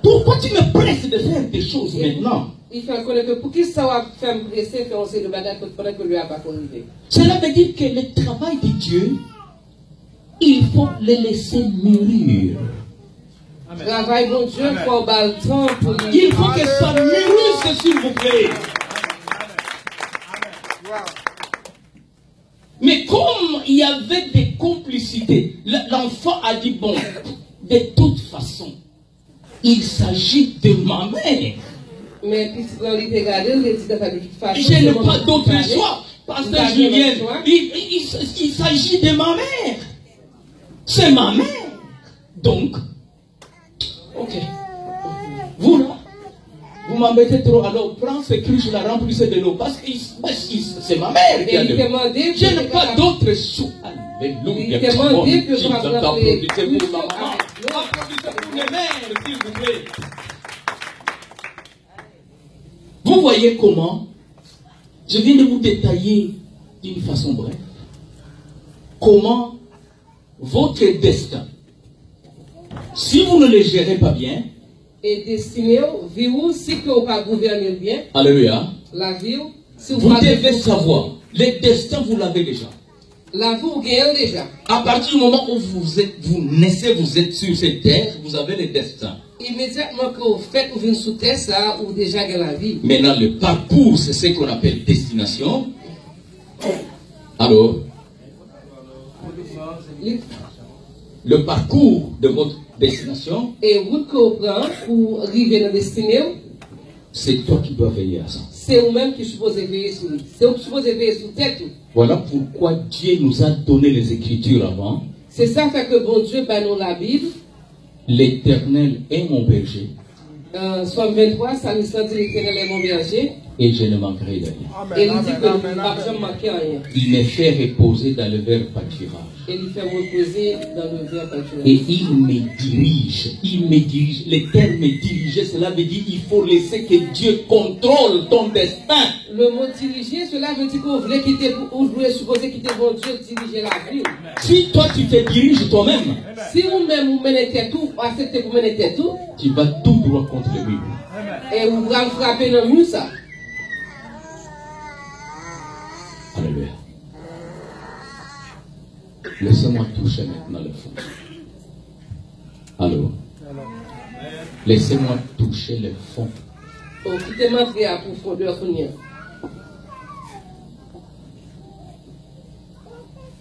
Pourquoi tu me presses de faire des choses maintenant? Il fait connaître que pour qui ça va faire me presser, faire aussi de bagarre pendant que lui a pas arrivé. Cela veut dire que le travail de Dieu, il faut le laisser mûrir. Travail bon Dieu, il faut avoir le temps pour lui. Il faut que ça mûrisse, s'il vous plaît. Mais comme il y avait des complicités, l'enfant a dit, bon, de toute façon, il s'agit de ma mère. Mais puis dans les regardé, il dit de toute façon. Je n'ai pas d'autre choix. Pasteur Julien, il s'agit de ma mère. C'est ma mère. Donc, ok. Vous là, vous m'embêtez trop. Alors, prends ces cruches là, remplissez de l'eau. Parce que c'est ma mère qui a de l'eau. Je n'ai pas d'autre choix. Alléluia. Il demandait que vous applaudissez pour ma maman. Applaudissez pour les mères, s'il vous plaît. Vous voyez comment je viens de vous détailler d'une façon brève comment votre destin, si vous ne le gérez pas bien, et destiné, vie si que vous pas gouverner bien, alléluia, la vie, si vous devez savoir, le destin vous l'avez déjà. La vie vous gagnez déjà. À partir du moment où vous naissez, vous êtes sur cette terre, vous avez le destin. Immédiatement que vous faites, vous venez sous terre, ça, ou déjà gagnez la vie. Maintenant, le parcours, c'est ce qu'on appelle destination. Alors, le parcours de votre destination, et route que vous prenez pour arriver dans la destinée, c'est toi qui dois veiller à ça. c'est vous-même qui supposez veiller sur lui. C'est vous qui supposez veiller sur tête. Voilà pourquoi Dieu nous a donné les Écritures avant. C'est ça fait que bon Dieu, ben nous la Bible. L'Éternel est mon berger. Somme 23, ça nous dit l'Éternel est mon berger. et je ne manquerai de rien. Et il dit que nous ne pouvons manquer rien. Il me fait reposer dans le vert pâturage. Et il fait reposer dans le vert pâturage. Et il me dirige. Il me dirige. Le terme diriger, cela veut dire qu'il faut laisser que Dieu contrôle ton destin. Le mot diriger, cela veut dire que vous voulez quitter, vous voulez supposer quitter mon Dieu, diriger la vie. Si toi tu te diriges toi-même, si vous-même vous menez tout, vous acceptez vous menez tout, tu vas tout droit contre le mur. Et vous allez frapper dans le mur ça. Alléluia. Laissez-moi toucher maintenant le fond. Allô? Laissez-moi toucher le fond. Oh, quittez-moi à profondeur.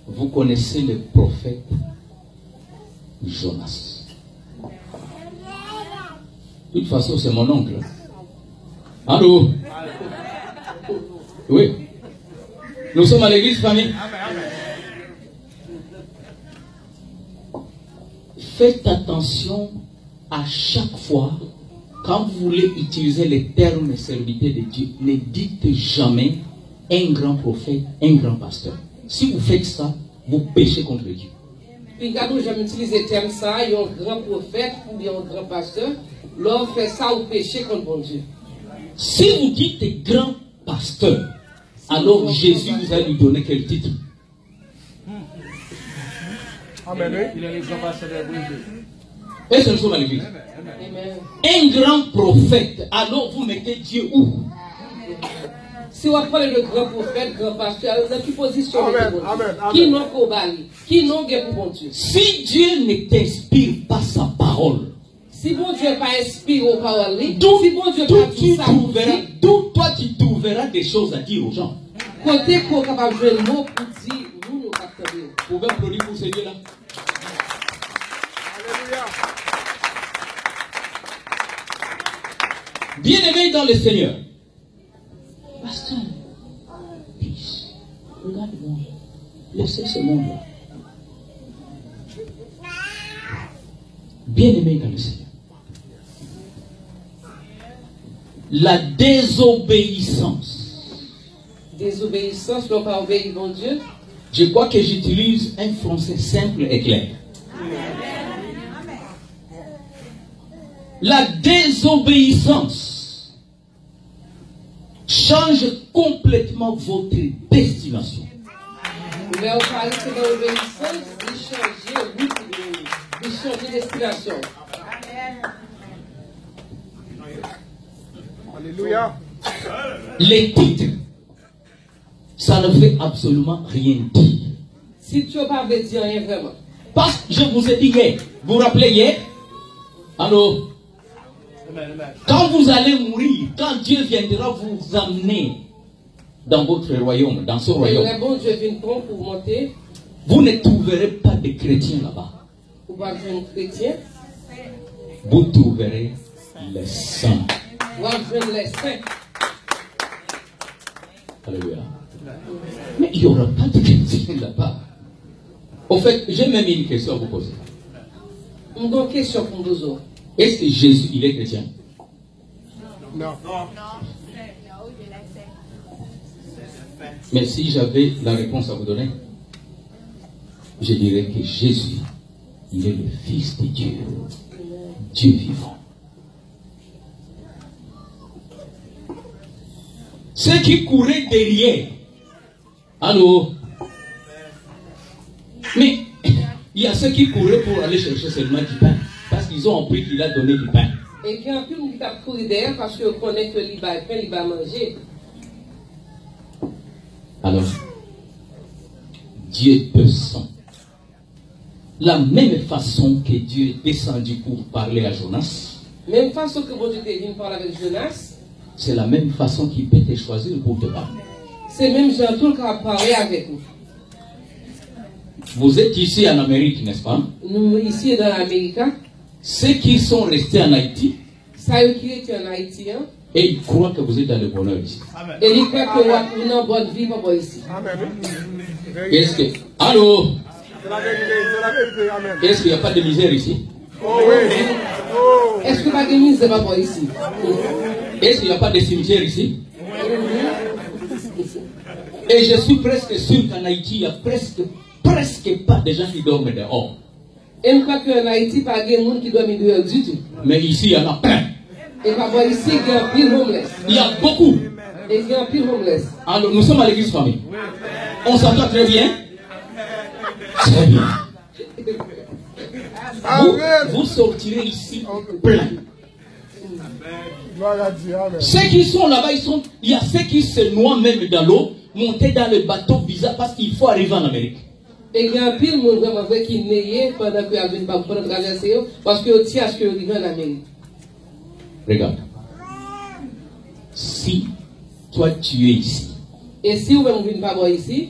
Vous connaissez le prophète Jonas. De toute façon, c'est mon oncle. Allô? Oui. Nous sommes à l'église, famille. Faites attention à chaque fois, quand vous voulez utiliser les termes serviteurs de Dieu, ne dites jamais un grand prophète, un grand pasteur. Si vous faites ça, vous péchez contre Dieu. Puis quand vous jamais utilisé le terme ça, il y a un grand prophète ou bien un grand pasteur, l'homme fait ça ou péché contre bon Dieu. Si vous dites grand pasteur, alors Jésus vous a lui donné quel titre? Amen. Il est le grand pasteur de Dieu. Est-ce que nous sommes à l'église? Un grand prophète, alors vous mettez Dieu où? Si on parle de grand prophète, grand pasteur, dans quelle position? Amen. Qui n'ont qu'au bali? Qui n'ont qu'au bon Dieu? Si Dieu ne t'inspire pas sa parole, si bon Dieu n'est pas inspiré aux paroles, d'où si bon Dieu n'est pas toi tu trouveras des choses à dire aux gens. Côté qu'on est capable de jouer le mot pour dire, nous nous captons. Vous pouvez applaudir pour ce Dieu-là. Alléluia. Bien-aimés dans le Seigneur. Pasteur, peace. Regarde-moi. Laissez ce monde-là. Bien-aimés dans le Seigneur. La désobéissance. Désobéissance, l'on pas obéir bon Dieu. Je crois que j'utilise un français simple et clair. La désobéissance change complètement votre destination. Mais on parle de l'obéissance, de changer destination. Alléluia. Les titres, ça ne fait absolument rien dire. Si tu n'as pas dire rien vraiment. Parce que je vous ai dit hier, vous vous rappelez hier? Alors, quand vous allez mourir, quand Dieu viendra vous amener dans votre royaume, dans son royaume, bon Dieu vient pour monter. Vous ne trouverez pas de chrétiens là-bas. Vous ne trouverez pas de chrétiens. Vous trouverez les saints. Vous trouverez les saints. Alléluia. Mais il n'y aura pas de chrétiens là-bas. Au fait, j'ai même une question à vous poser. Une question pour vous autres. Est-ce que Jésus, il est chrétien? Non. Mais si j'avais la réponse à vous donner, je dirais que Jésus, il est le Fils de Dieu. Dieu vivant. Ceux qui couraient derrière. Allô? Mais il y a ceux qui couraient pour aller chercher seulement du pain. Parce qu'ils ont appris qu'il a donné du pain. Et qu'il y a un peu qui a couru derrière parce qu'on connaît que l'il va pain, il va manger. Alors, Dieu peut sans. La même façon que Dieu est descendu pour parler à Jonas. Même façon que bon Dieu est venu parler avec Jonas. C'est la même façon qu'il peut te choisir pour te parler. C'est même Jean-Toul qui a parlé avec nous. Vous êtes ici en Amérique, n'est-ce pas? Nous, ici dans l'Amérique. Ceux qui sont restés en Haïti. Ça eux qui étaient en Haïti. Hein? Et ils croient que vous êtes dans le bonheur ici. Et ils croient que vous êtes dans bonne vie pour ici. Amen. Est-ce que... Allô? C'est la vérité, c'est la vérité. Amen. Est-ce qu'il n'y a pas de misère ici? Oh oui. Oh. Est-ce que pas de misère pour ici? Est-ce qu'il n'y a pas de cimetière ici? Et je suis presque sûr qu'en Haïti, il y a presque pas de gens qui dorment dehors. Et je crois qu'en Haïti, pas de monde qui dorment dehors du tout. Mais ici, il y en a plein. Et pas voir ici, il y a un pile homeless. Il y a beaucoup. Et il y a un pile homeless. Alors, nous sommes à l'église famille. On s'entend très bien. Très bien. Vous sortirez ici plein. Ceux qui sont là-bas, il y a ceux qui se noient même dans l'eau, monter dans le bateau bizarre parce qu'il faut arriver en Amérique. Et il y a un pile monde vraiment vrai qui n'est pendant que vous pas pendant traverser parce que aussi à ce que vous arrivez en Amérique. Regarde. Si toi tu es ici. Et si vous ne venez pas voir ici.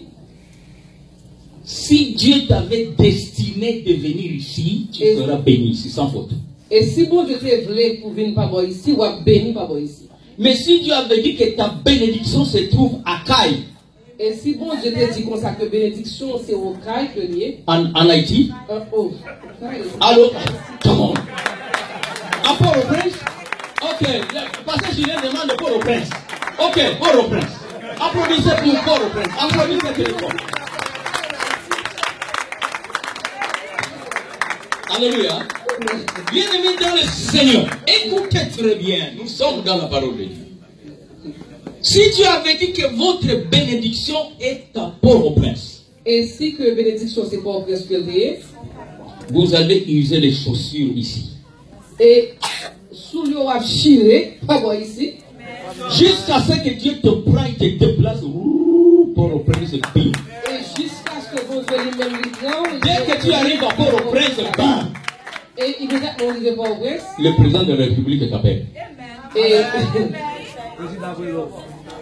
Si Dieu t'avait destiné de venir ici, tu seras béni ici, sans faute. Et si bon Dieu te voulait pour venir pas voir ici, ou à béni pas voir ici. Mais si Dieu avait dit que ta bénédiction se trouve à Caille. Et si bon Dieu te dit comme ça que bénédiction c'est au Caille que lié. En Haïti. Alors, comment? À Port-au-Prince? Ok, parce que Julien demande Port-au-Prince. Ok, Port-au-Prince. Applaudissez pour Port-au-Prince. Applaudissez téléphone. Alléluia. Bien-aimés dans le Seigneur, écoutez très bien, nous sommes dans la parole de Dieu. Si Dieu avait dit que votre bénédiction est à Port-au-Prince, et si que bénédiction c'est Port-au-Prince que lié, vous allez user les chaussures ici. Et sous le roi chiré, pas voir ici. Jusqu'à ce que Dieu te prenne et te déplace Port-au-Prince et puis. Et jusqu'à ce que vous soyez même dès que tu arrives à Port-au-Prince, bam. Et immédiatement arrivé à Port-au-Prince. Le président de la République t'appelle. Et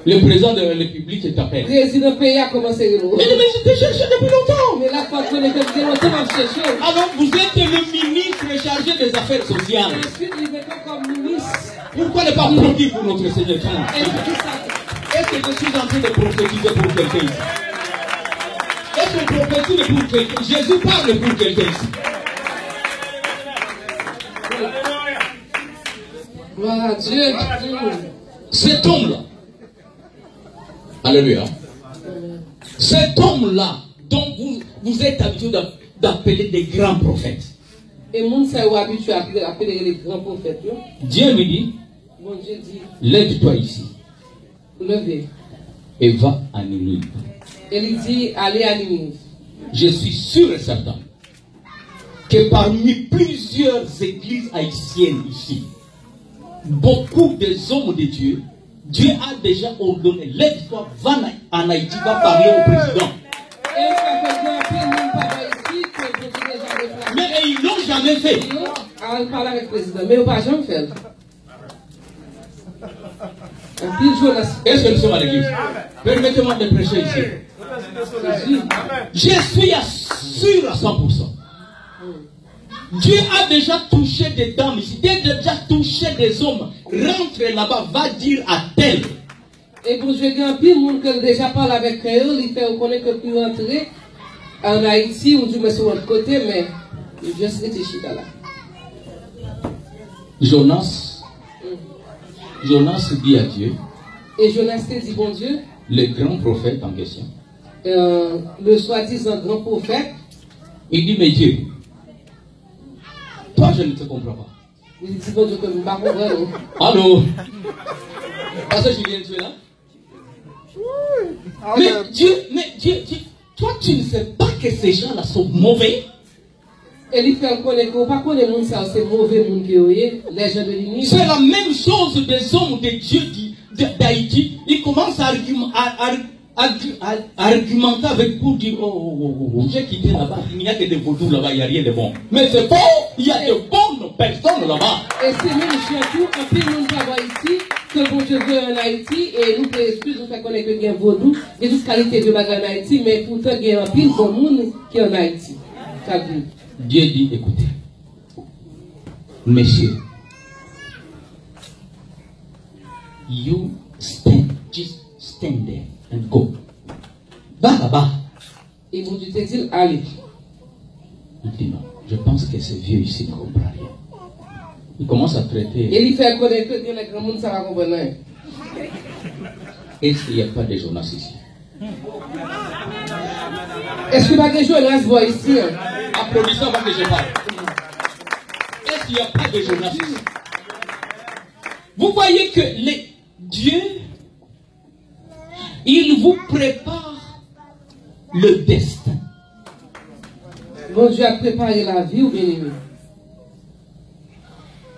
le président de la République t'appelle. Le président pays a commencé à mais je t'ai cherché depuis longtemps. Mais la fois qu'on est depuis longtemps, on cherché. Alors vous êtes le ministre chargé des affaires sociales. Je suis arrivé comme ministre. Pourquoi ne pas applaudir pour notre Seigneur? Est-ce que je suis en train de prophétiser pour quelqu'un ici? Est-ce que je prophétise pour quelqu'un? Jésus parle pour quelqu'un ici. Gloire à Dieu. Cet homme-là, alléluia, cet homme-là dont vous êtes habitué d'appeler des grands prophètes. Et moun sa ou habitué à appeler les grands prophètes. Dieu me dit, bon Dieu dit, lève-toi ici. Levez. Et va à Ninive. Et il dit, allez à Ninive. Je suis sûr et certain que parmi plusieurs églises haïtiennes ici, beaucoup des hommes de Dieu, Dieu a déjà ordonné, lève-toi, va en Haïti, va parler au président. Mais ils ne l'ont jamais fait. On parle avec le président, mais on ne va jamais faire. Est-ce que nous sommes à l'église? Permettez-moi de prêcher ici. Je suis sûr à 100%. Dieu a déjà touché des dames ici. Dieu a déjà touché des hommes. Rentre là-bas, va dire à tel. Et pour jouer un peu, monde qui déjà parle avec eux, il fait reconnaître que pour rentrer en Haïti, on dit mais sur l'autre côté, mais je suis réfléchi là. Jonas dit à Dieu. Et Jonas dit bon Dieu. Le grand prophète en question. Le soi-disant grand prophète. Il dit mais Dieu. Toi, je ne te comprends pas. Il dit, bon Dieu, que vous ne comprenez pas. Allô? Pasteur Julien, tu es là? Mais Dieu, toi, tu ne sais pas que ces gens-là sont mauvais. Et il fait connaître que pas connaître monde ça, c'est mauvais monde qui est, les gens de l'Union. C'est la même chose des hommes de Dieu d'Haïti. Ils commencent à argumenter avec pour dire j'ai quitté là-bas, il n'y a que des vaudous là-bas, il n'y a rien de bon. Mais c'est faux, il y a de bonnes personnes là-bas. Et c'est même surtout un peu de monde travaille ici, que bon Dieu veut en Haïti, et nous excusez, nous fait connaître qu'il y a un vaudou, il y a toute qualité de bagage en Haïti, mais pourtant il y a un pile bon monde qui est en Haïti. Dieu dit, écoutez, messieurs, you just stand there and go. Va là-bas. Et bon Dieu te dit, allez. Il dit non, je pense que ce vieux ici ne comprend rien. Il commence à traiter. Et il fait connaître que les grands monde ça va comprendre. Est-ce qu'il n'y a pas de Jonas ici? Est-ce que tu as des Jonas voix ici? Applaudissez avant que je parle. Est-ce qu'il n'y a pas de Jonas ici? Vous voyez que Dieu, il vous prépare le destin. Bon Dieu a préparé la vie ou bien aimé?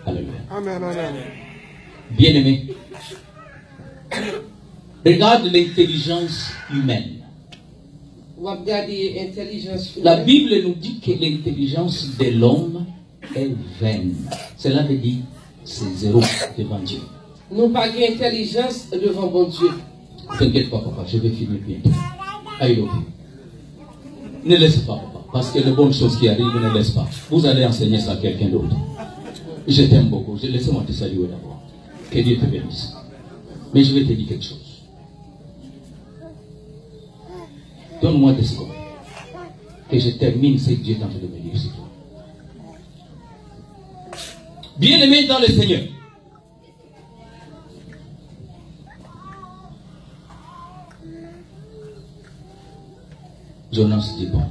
Alléluia. Amen, amen. Bien-aimé, regarde l'intelligence humaine. La Bible nous dit que l'intelligence de l'homme est vaine. Cela veut dire c'est zéro devant Dieu. Nous pas d'intelligence devant bon Dieu. T'inquiète pas, papa, je vais finir bientôt. Aïe, ne laisse pas, papa, parce que les bonnes choses qui arrivent, ne laisse pas. Vous allez enseigner ça à quelqu'un d'autre. Je t'aime beaucoup. Laissez-moi te saluer d'abord. Que Dieu te bénisse. Mais je vais te dire quelque chose. Donne-moi des secondes. Que je termine ce que Dieu est en train de me dire sur toi. Bien-aimé dans le Seigneur. Jonas dit bon.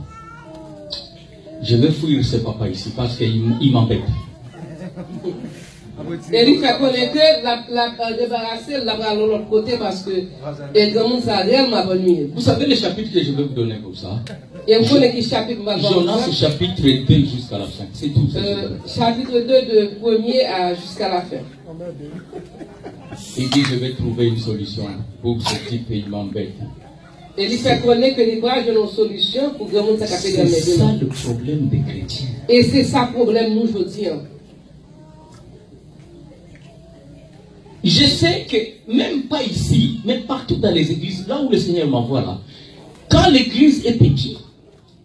Je vais fuir ce papa ici parce qu'il m'embête. Et lui fait connaître que la débarrasser, la bras de l'autre côté parce que et dans mon salaire m'a bonne. Vous savez le chapitre que je vais vous donner comme ça? Et vous connaissez qui chapitre m'a donné? Jonas chapitre 2 jusqu'à la fin. C'est tout. Chapitre 2 de premier jusqu'à la fin. Il dit je vais trouver une solution pour ce type et il m'embête. Et il fait connaître que les bras ont une solution pour que le monde s'accapelle dans les deux. C'est ça le problème des chrétiens. Et c'est ça le problème nous aujourd'hui. Je sais que même pas ici, mais partout dans les églises, là où le Seigneur m'envoie là, quand l'église est petite,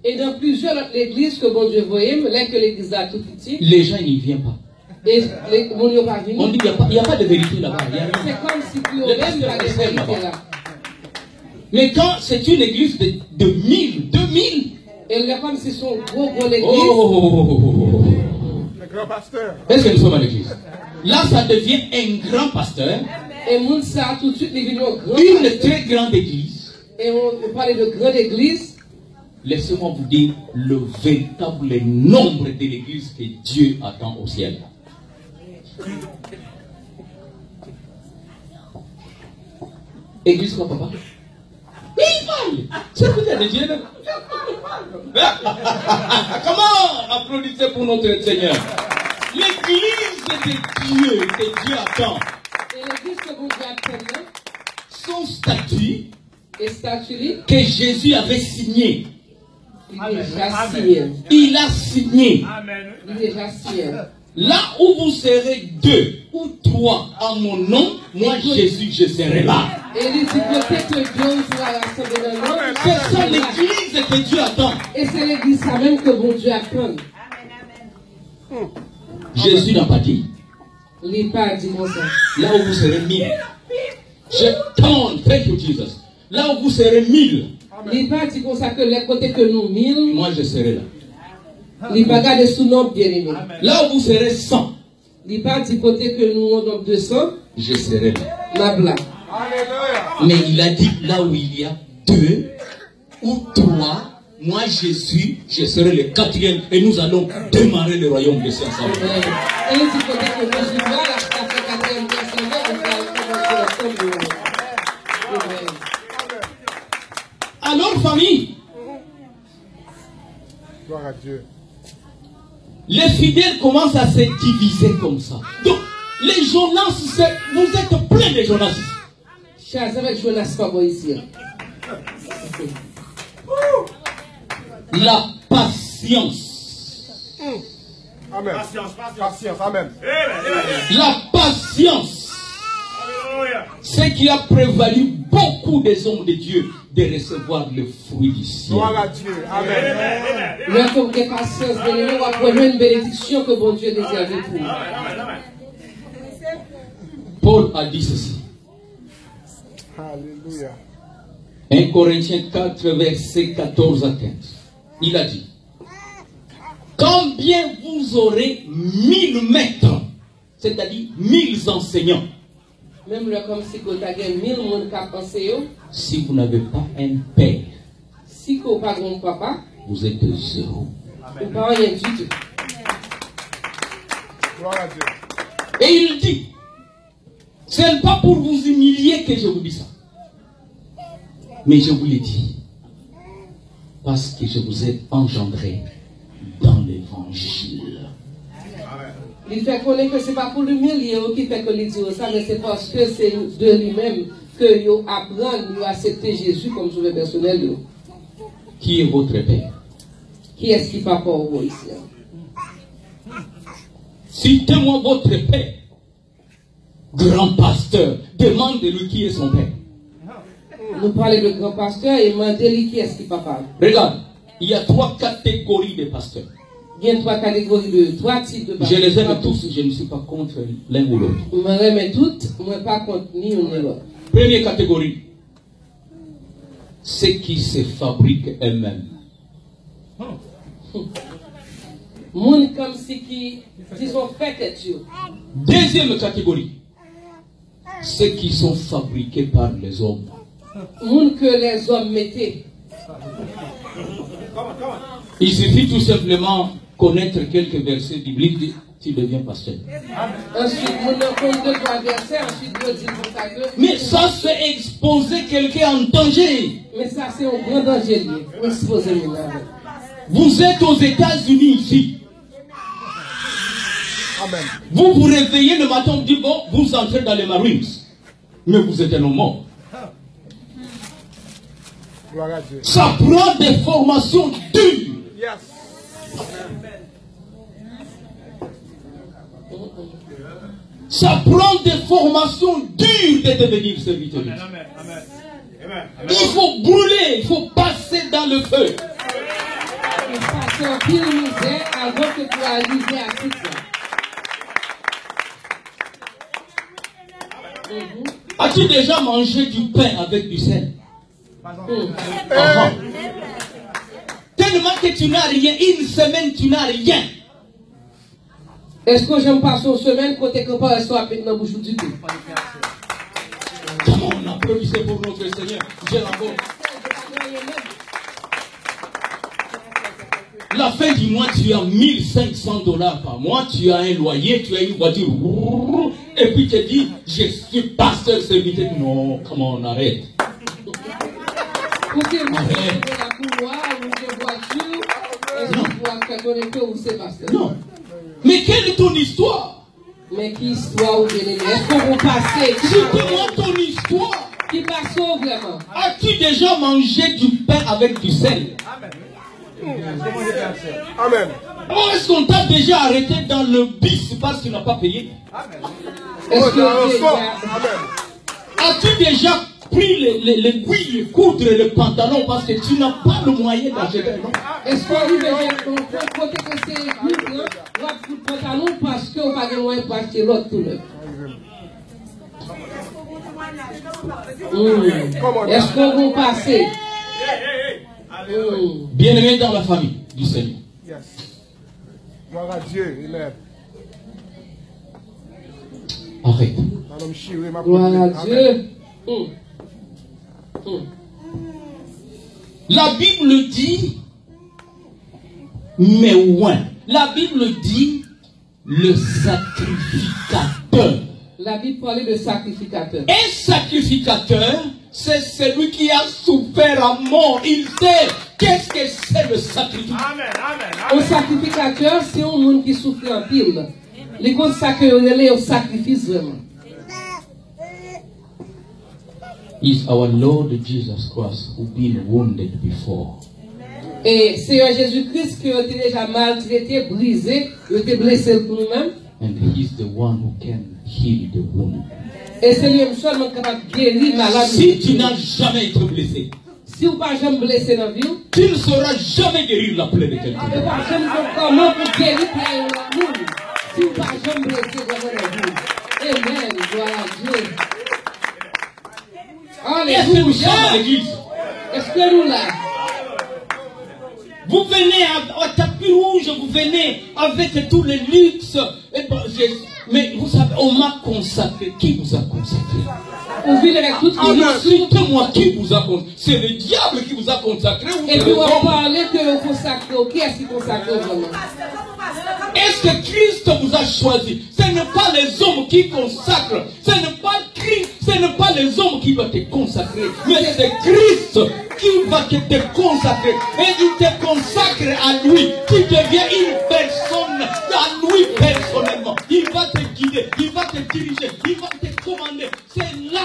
et dans plusieurs églises que bon Dieu voyait, là que l'église est tout petit, les gens n'y viennent pas. Et on n'y a pas venu. On dit qu'il n'y a pas de vérité là-bas. C'est comme si plus haut même pas de vérité là. Mais quand c'est une église de 1000, 2000, et là comme si son gros l'église. Le grand pasteur. Est-ce que nous sommes à l'église? Là, ça devient un grand pasteur. Et monde ça tout de suite les grand. Une très grande église. Et on parlait de grande église. Laissez-moi vous dire le véritable nombre de l'église que Dieu attend au ciel. Église quoi, papa? Il parle. C'est peut-être de Dieu. Comment applaudissez pour notre Seigneur? L'église de Dieu que Dieu attend. Et l'église que vous attend, son statut et statut que Jésus avait signé. Il a déjà signé. Il a signé. Il a déjà signé. Là où vous serez 2 ou 3 en mon nom, moi Jésus, je serai là. Et il dit peut-être que Dieu sera rassemblé dans l'homme. C'est ça l'église que Dieu attend. Et c'est l'église ça même que bon Dieu attend. Jésus n'a pas dit. Il n'a pas dit comme ça. Là où vous serez 1000. Je tente, thank you Jesus. Là où vous serez 1000. Il n'a pas dit comme ça que les côtés que nous 1000. Moi je serai là. Il n'a pas gardé sous nom bien aimé. Là où vous serez 100. Il n'a pas dit côté que nous on 200. Je serai là. La blague. Mais il a dit là où il y a 2 ou 3. Moi, Jésus, je serai le 4e et nous allons démarrer le royaume de Dieu ensemble. Et il dit peut-être que moi, je vois la 4e personne, on va commencer ensemble. Alors, famille, Gloire à Dieu. Les fidèles commencent à se diviser comme ça. Donc, les Jonas, vous êtes plein de Jonas. Chers avec Jonas, pas moi ici. La patience. Amen. Patience, amen. La patience. Ce qui a prévalu beaucoup des hommes de Dieu de recevoir le fruit du ciel. Gloire à Dieu. Amen. Mais comme des patience, on va prendre une bénédiction que bon Dieu désire pour nous. Paul a dit ceci. Alléluia. 1 Corinthiens 4, verset 14 à 15. Il a dit, quand bien vous aurez 1000 maîtres, c'est-à-dire 1000 enseignants, Même là, comme si vous avez 1000 personnes qui pensent. Si vous n'avez pas un père, si vous n'avez pas un papa, vous êtes zéro. Vous n'avez pas rien du tout. Gloire à Dieu. Et il dit, ce n'est pas pour vous humilier que je vous dis ça. Mais je vous l'ai dit. Parce que je vous ai engendré dans l'évangile. Il fait connaître que ce n'est pas pour l'humilier qui fait que il dit ça, mais c'est parce que c'est de lui-même que vous apprenez à accepter Jésus comme sauveur personnel. Qui est votre père? Qui est-ce qui papa au vous ici? Citez-moi votre père. Grand pasteur, demandez-lui qui est son père. Nous parlons de grand pasteur et demandez-lui qui est-ce qui papa. Regarde, il y a 3 catégories de pasteurs. Il y a 3 catégories de 3 types de pasteurs. Je les aime tous, je ne suis pas contre l'un ou l'autre. Je me remets toutes, je ne suis pas contre ni l'un ni l'autre. Première catégorie, ceux qui se fabriquent eux-mêmes. Moun comme si qui disons fait que Dieu. Deuxième catégorie, ceux qui sont fabriqués par les hommes. Moun que les hommes mettaient. Il suffit tout simplement connaître quelques versets bibliques, tu deviens pasteur. Ensuite, moun compte 2-3 versets, ensuite vous dites comme ça que. Mais ça, c'est exposer quelqu'un en danger. Mais ça, c'est un grand danger. Exposez-moi. Vous êtes aux États-Unis ici. Amen. Vous vous réveillez le matin, vous dites, bon, vous entrez dans les Marines. Mais vous êtes un homme mort. Gloire à Dieu. Ça prend des formations dures. Yes. Ça prend des formations dures de devenir serviteur. Il faut brûler, il faut passer dans le feu. Il faut passer en pile misère avant que tu arrives à tout ça. As-tu déjà mangé du pain avec du sel? Tellement que tu n'as rien, une semaine tu n'as rien. Est-ce que j'aime passer une semaine côté que pas soit avec dans bouche du tout? Comment on applaudissait pour notre Seigneur? J'ai encore. La fin du mois, tu as $1500 par mois, tu as un loyer, tu as une voiture. Et puis tu te dis, je suis pasteur serviteur. Non, comment on arrête? Écoutez, vous avez la couloir, vous avez une voiture, est-ce que vous pouvez connecter ou c'est pasteur? Non. Mais quelle est ton histoire? Mais qui histoire ou bien est-ce qu'on va passer? Dis-moi ton histoire. Qui passe vraiment? As-tu déjà mangé du pain avec du sel? Amen. Ou est-ce qu'on t'a déjà arrêté dans le bus parce que tu n'as pas payé? Est-ce que Amen. As-tu déjà pris l'aiguille, coudre le pantalon parce que tu n'as pas le moyen d'acheter? est-ce qu'on arrive à côté que c'est libre, on va foutre le pantalon parce qu'on n'a pas de moyen pour acheter l'autre tout le Est-ce qu'on va passer? Bien-aimé dans la famille du Seigneur. Yes. Gloire à Dieu. Amen. Arrête. Gloire à Dieu. La Bible dit, mais ouin. La Bible dit, le sacrificateur. La Bible parlait de sacrificateur. Un sacrificateur, c'est celui qui a souffert à mort. Il sait qu'est-ce que c'est le sacrifice. Un sacrificateur, c'est un monde qui souffre en pile. Les comptes sacrés, au sacrifice vraiment. Is our Lord Jesus Christ who been wounded before. Et Seigneur Jésus-Christ qui a été déjà maltraité, brisé, qui a été blessé pour nous-mêmes. And he's the one who can heal the wound. Et c'est lui seulement capable de guérir malade. Si tu n'as jamais été blessé, si vous n'avez jamais blessé dans la vie, tu ne sauras jamais guérir la plaie de quelqu'un. vous ne pas jamais comment vous guérir la plaie. Si vous n'avez jamais blessé dans la vie. Amen. Gloire à Dieu. Est-ce que nous sommes à l'église? Est-ce que nous là? Vous venez à tapis rouge, vous venez avec tous les luxes. Et bon, Mais vous savez, on m'a consacré. Qui vous a consacré? Vous vivez avec toute Dites-moi qui vous a consacré. C'est le diable qui vous a consacré ou et c'est puis le on homme? parlait que vous consacrez. Qui est-ce qui consacre vraiment? Est-ce que Christ vous a choisi? Ce n'est pas les hommes qui consacrent. Ce n'est pas Christ, ce n'est pas les hommes qui vont te consacrer. Mais c'est Christ qui va te consacrer. Et il te consacre à lui. Tu deviens une personne à lui personnellement. Il va te guider, il va te diriger, il va te commander. C'est là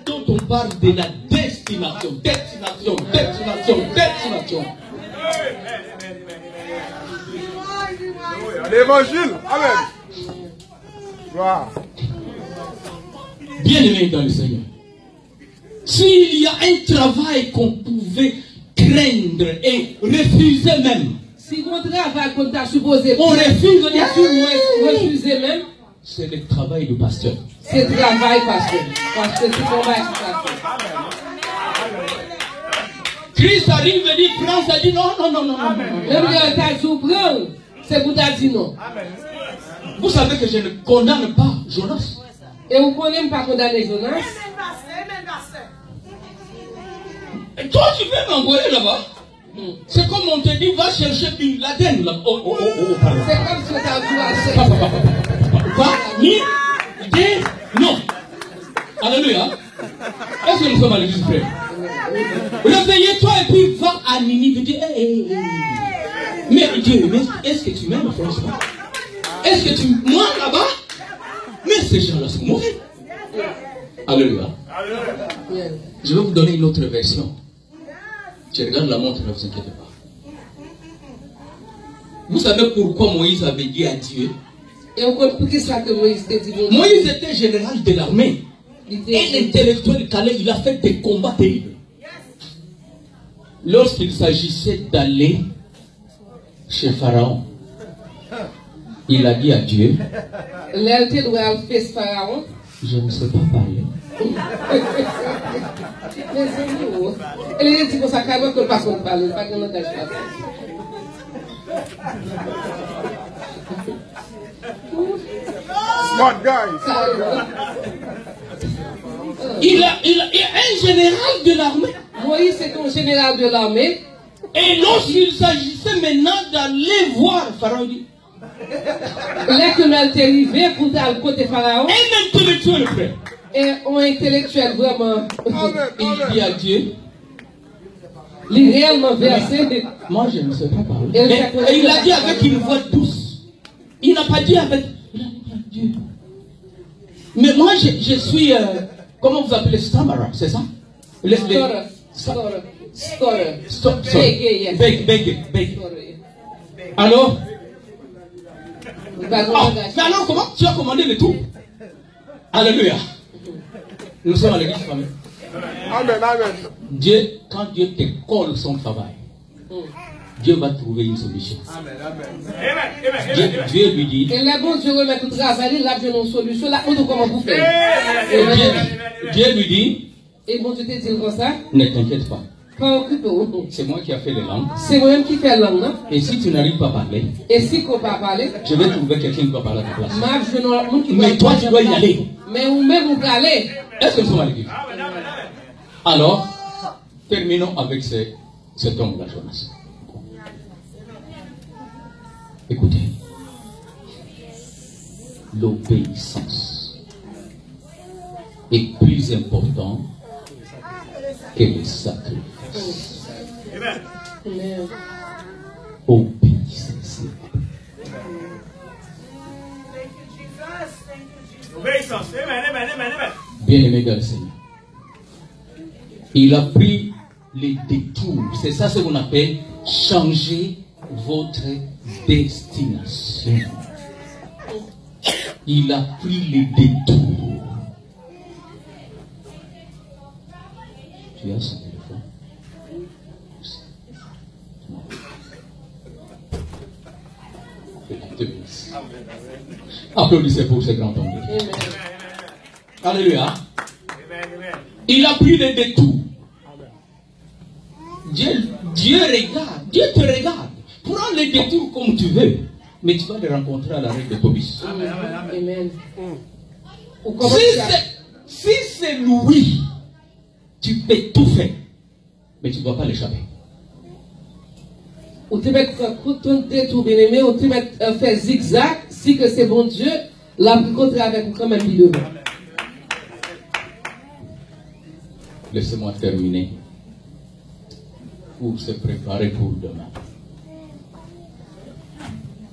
dont on parle de la destination. Destination, destination, destination. L'évangile. Amen. Gloire. Bien-aimés dans le Seigneur, s'il y a un travail qu'on pouvait craindre et refuser même, Si vous travail qu'on t'a supposé, on refuse, refuser même, c'est le travail du pasteur. c'est travail parce que c'est combat qui passe. Christ arrive et dit, prends ça, dit non, non, non, non, non, non. Même quand t'as tout prendre, c'est pour t'as dit non. Vous savez que je ne condamne pas Jonas. Et vous connaissez pas condamner Jonas. Et toi, tu veux m'envoyer là-bas? C'est comme on te dit, va chercher Bin Laden là. Oh, oh, oh, oh, pardon. C'est comme si on t'a dit Va, ni, des, non. Alléluia. Est-ce que nous sommes à l'église, frère? Réveillez-toi et puis va à Ninive et dis, mais Dieu, mais est-ce que tu m'aimes, franchement? Est-ce que tu... Moi, là-bas? Mais ces gens-là sont mauvais. Alléluia. Je vais vous donner une autre version. Je regarde la montre, ne vous inquiétez pas. Vous savez pourquoi Moïse avait dit à Dieu? Et on comprend pourquoi ça que Moïse t'a dit. Moïse était général de l'armée. Et l'intellectuel Calais, il a fait des combats terribles. Lorsqu'il s'agissait d'aller chez Pharaon, il a dit à Dieu, L'alté doit faire Pharaon. je ne sais pas parler. Elle est dit que ça carrément que pas qu'on parle, pas qu'on engage pas. Smart guys. Il est un général de l'armée. Moïse c'est un général de l'armée. Et lorsqu'il s'agissait maintenant d'aller voir Pharaon, il dit, Là que l'alté est arrivé pour aller côté Pharaon. un intellectuel frère. Et un intellectuel vraiment. Il dit à Dieu, Il est réellement versé. moi je ne sais pas parler. Et Et il a dit avec une voix douce. Il n'a pas dit avec... Il a dit à Dieu. Mais moi je suis... comment vous appelez stammerer, c'est ça? Beg. Alors? Mais alors comment tu as commandé le tout? Alléluia. Nous sommes à l'église famille. Amen, amen. Dieu, quand Dieu te colle son travail, Dieu va trouver une solution. Dieu lui dit, Et là, bon Dieu remet tout travail, là, je une solution, là, on comment vous faites. et Dieu lui dit, Et bon Dieu te dit comme ça, ne t'inquiète pas. pas occupé. C'est moi qui ai fait les langues. C'est moi-même qui fais langue, non? Et si tu n'arrives pas à parler, Et si qu'on pas parler, je vais trouver quelqu'un qui va parler à ta place. mais toi, tu dois y aller. Mais vous-même, vous pouvez aller. Est-ce que nous sommes à l'église? Alors, terminons avec cet homme-là, Jonas. Écoutez, l'obéissance est plus important que le sacrifice. Amen. Obéissez, c'est Obéissance. Amen, amen, amen, amen. bien-aimé dans le Seigneur. Il a pris les détours. C'est ça ce qu'on appelle changer votre destination. Il a pris les détours. Tu as son téléphone? Applaudissez pour ce grand homme. Alléluia. Il a pris les détours. Dieu regarde, Dieu te regarde. Prends les détours comme tu veux. mais tu vas les rencontrer à l'arrêt de Tobis. Amen. Si c'est Louis, tu peux tout faire, mais tu ne dois pas l'échapper. Ou tu vas te tout bien aimé, ou tu vas faire zigzag, si que c'est bon Dieu, la rencontre avec vous quand même devant. Laissez-moi terminer pour se préparer pour demain.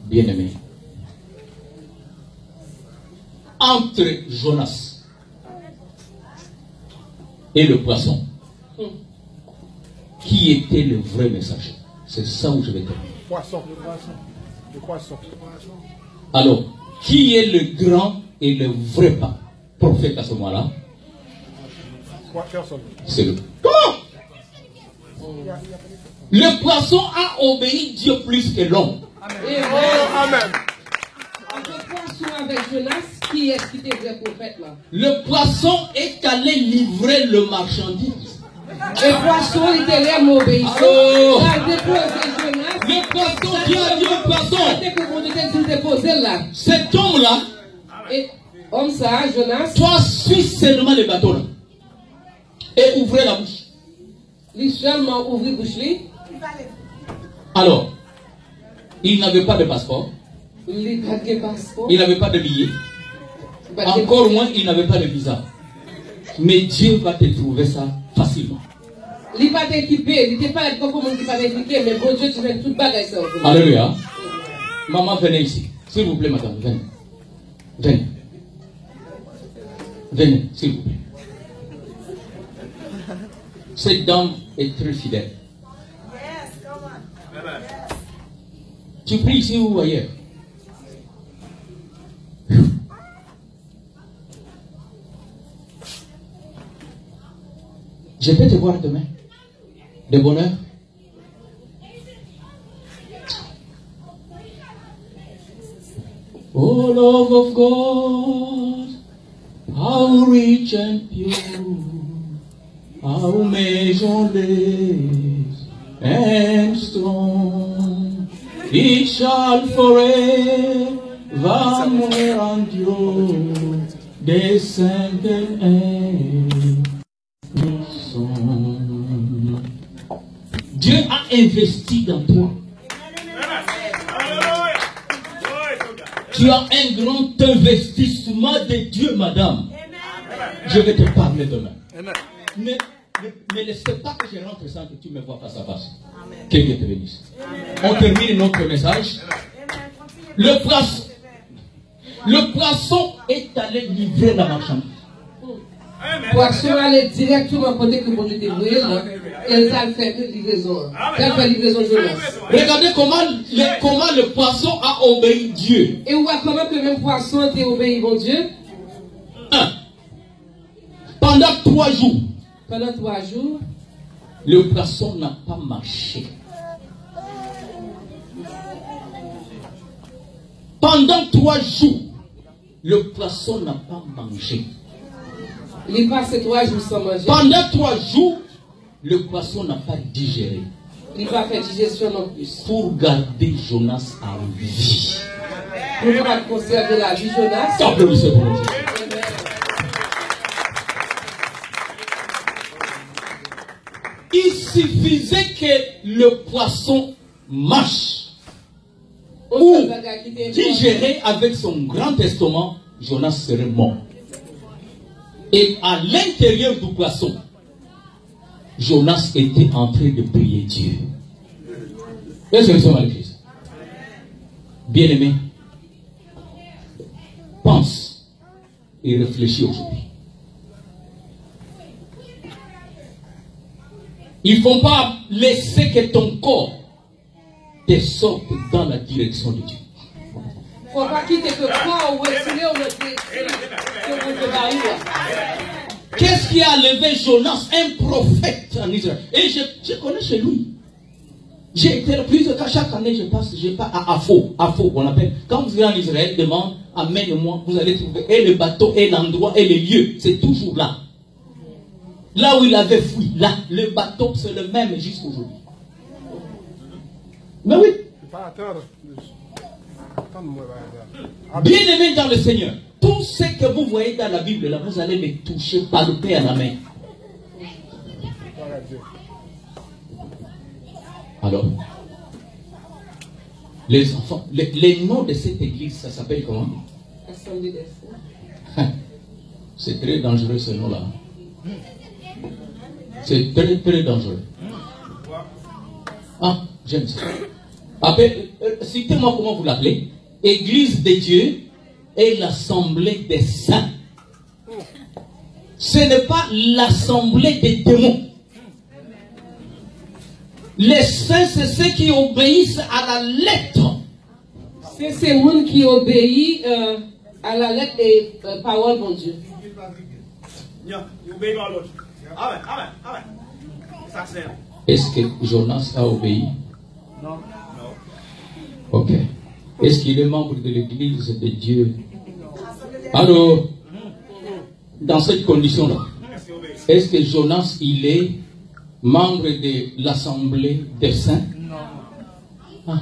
Bien-aimé, entre Jonas et le poisson, qui était le vrai messager? C'est ça où je vais terminer. Poisson. Le poisson. Alors, qui est le grand et le vrai prophète à ce moment-là? Personne. C'est le... Comment? Le poisson a obéi Dieu plus que l'homme. Amen. Entre poisson avec Jonas, qui est-ce qui était vrai prophète là? Le poisson est allé livrer le marchandise. Le poisson était là, m'obéissant. Oh. Il a déposé Jonas. Le poisson, Dieu a dit au poisson. C'était que vous devez déposer là. Cet homme-là, Et homme ça, Jonas, toi, suis seulement le bateau là. Et ouvrez la bouche. lui seulement ouvrit bouche lui. Alors, il n'avait pas de passeport. Il n'a pas de passeport. Il n'avait pas de billet. Encore moins, il n'avait pas de visa. Mais Dieu va te trouver ça facilement. Il n'est pas équipé. Il n'était pas comme on dit pas équipé. Mais bon Dieu, tu viens tout bagaille ça. Alléluia. Maman, venez ici. S'il vous plaît, madame, venez. Venez. Venez, s'il vous plaît. Cette dame est très fidèle. Tu pries ici ou ailleurs? Je peux te voir demain. De bonne heure. Oh love of God, how rich and pure, how measureless and strong, it shall forevermore endure, descending and song. Dieu a investi dans toi. Tu as un grand investissement de Dieu, madame. Je vais te parler demain. Ne laissez pas que je rentre sans que tu me vois face à face. Que Dieu te bénisse. On termine notre message. Le poisson est allé livrer la marchandise. Poisson allait directement côté que bon Dieu t'évoyait là. Et ça fait une livraison. Ça fait livraison de Jonas. Regardez comment le poisson a obéi Dieu. Et on voit comment que le même poisson a obéi bon Dieu. Pendant 3 jours. Pendant 3 jours. Le poisson n'a pas marché. Pendant 3 jours. Le poisson n'a pas mangé. Il est passé 3 jours sans manger. Pendant 3 jours, le poisson n'a pas digéré. Il va faire digestion non plus. Pour garder Jonas en vie. Pour ne pas conserver la vie Jonas. Applaudissez pour nous. Il suffisait que le poisson marche ou digérer avec son grand estomac, Jonas serait mort. Et à l'intérieur du poisson, Jonas était en train de prier Dieu. Est-ce que nous sommes à l'église? Bien-aimé, pense et réfléchis aujourd'hui. Il ne faut pas laisser que ton corps te sorte dans la direction de Dieu. Il ne faut pas quitter que corps ou estimer ou Qu'est-ce qui a levé Jonas, un prophète en Israël? Et je connais chez lui. J'ai été plusieurs fois, chaque année je passe à Afo, on appelle. Quand vous allez en Israël, demande, amène-moi, vous allez trouver et le bateau, et l'endroit, et les lieux. C'est toujours là. Là où il avait fui, là, le bateau, c'est le même jusqu'aujourd'hui. Mais oui. Pas attendre plus. Bien-aimés dans le Seigneur, tout ce que vous voyez dans la Bible, là, vous allez les toucher, palper à la main. Alors, les enfants, les noms de cette église, ça s'appelle comment? Assemblée des Saints. C'est très dangereux ce nom-là. C'est très très dangereux. Ah, j'aime ça. Citez-moi comment vous l'appelez. Église de Dieu et l'assemblée des saints. Ce n'est pas l'assemblée des démons. Les saints, c'est ceux qui obéissent à la lettre. C'est ces gens qui obéissent à la lettre et parole de Dieu. Amen, amen, amen. Ça c'est. Est-ce que Jonas a obéi? Non. Ok. Est-ce qu'il est membre de l'église de Dieu? Alors, dans cette condition-là, est-ce que Jonas, il est membre de l'assemblée des saints? Non.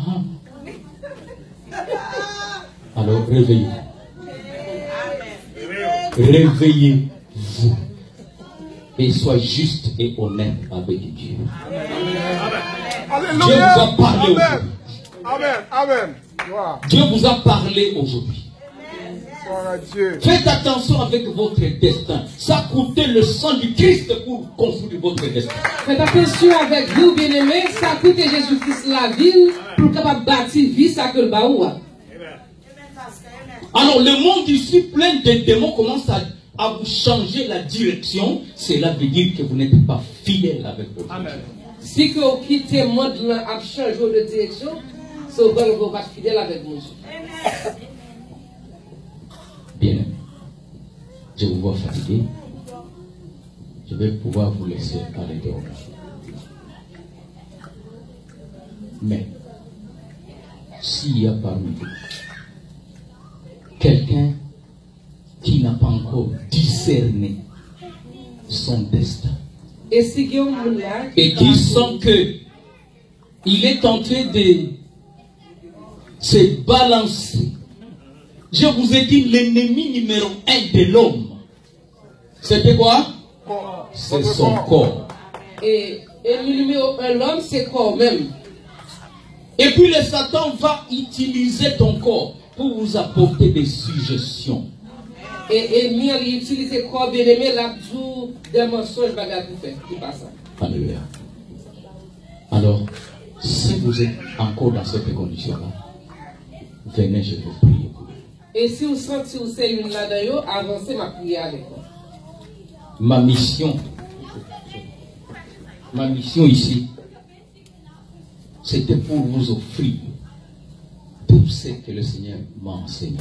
Alors, réveillez-vous. Réveillez-vous. Et soyez juste et honnête avec Dieu. Alléluia. Dieu vous a parlé aujourd'hui. Amen. Amen. Wow. Dieu vous a parlé aujourd'hui. Gloire à Dieu. Faites attention avec votre destin. Ça coûtait le sang du Christ pour construire votre destin. Faites attention avec vous, bien-aimés. Ça coûte Jésus-Christ la vie pour capable bâtir vie, ça que le baoua. Alors le monde ici plein de démons commence à vous changer la direction. Cela veut dire que vous n'êtes pas fidèle avec votre Dieu. Si que vous quittez le monde à changer de direction, c'est vous ne pas fidèle avec mon Dieu. Bien, je vous vois fatigué. Je vais pouvoir vous laisser aller dehors. Mais, s'il y a parmi vous quelqu'un qui n'a pas encore discerné son destin et si Guillaume là, et qui sent que il est en train de se balancer, je vous ai dit l'ennemi numéro 1 de l'homme, c'était quoi? C'est son corps. Et le numéro 1 l'homme, c'est corps même. Et puis le Satan va utiliser ton corps pour vous apporter des suggestions. Et il utilise le corps bien aimé, l'abdou des mensonges bagarre pour faire. Qui passe ça? Alléluia. Alors, si vous êtes encore dans cette condition-là, venez, je vais prier pour vous. Et si vous sentez que vous êtes une là-dedans, avancez ma prière avec vous. Ma mission ici, c'était pour vous offrir tout ce que le Seigneur m'a enseigné.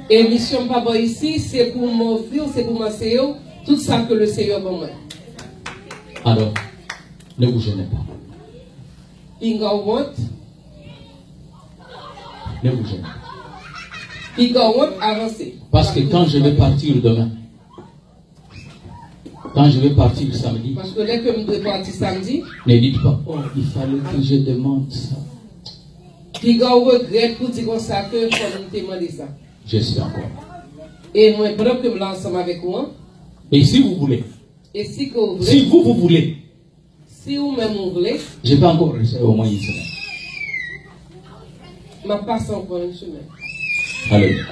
Et mission papa ici, c'est pour m'offrir, c'est pour m'enseigner tout ça que le Seigneur m'a donné. Alors, ne vous gênez pas. Ne vous gênez pas. Avancer. Parce que quand je vais partir demain, quand je vais partir samedi, parce que là que je dois partir samedi, ne dites pas, oh, il fallait que je demande ça. Puis quand vous regrettez pour dire ça que je demande ça. Je suis encore. Et moi, pendant que je me ensemble avec moi. Et si vous voulez. Et si que vous voulez. Si vous voulez. Si vous-même vous voulez. Je vais encore rester au moins une semaine. Ma passe encore une semaine. Alléluia.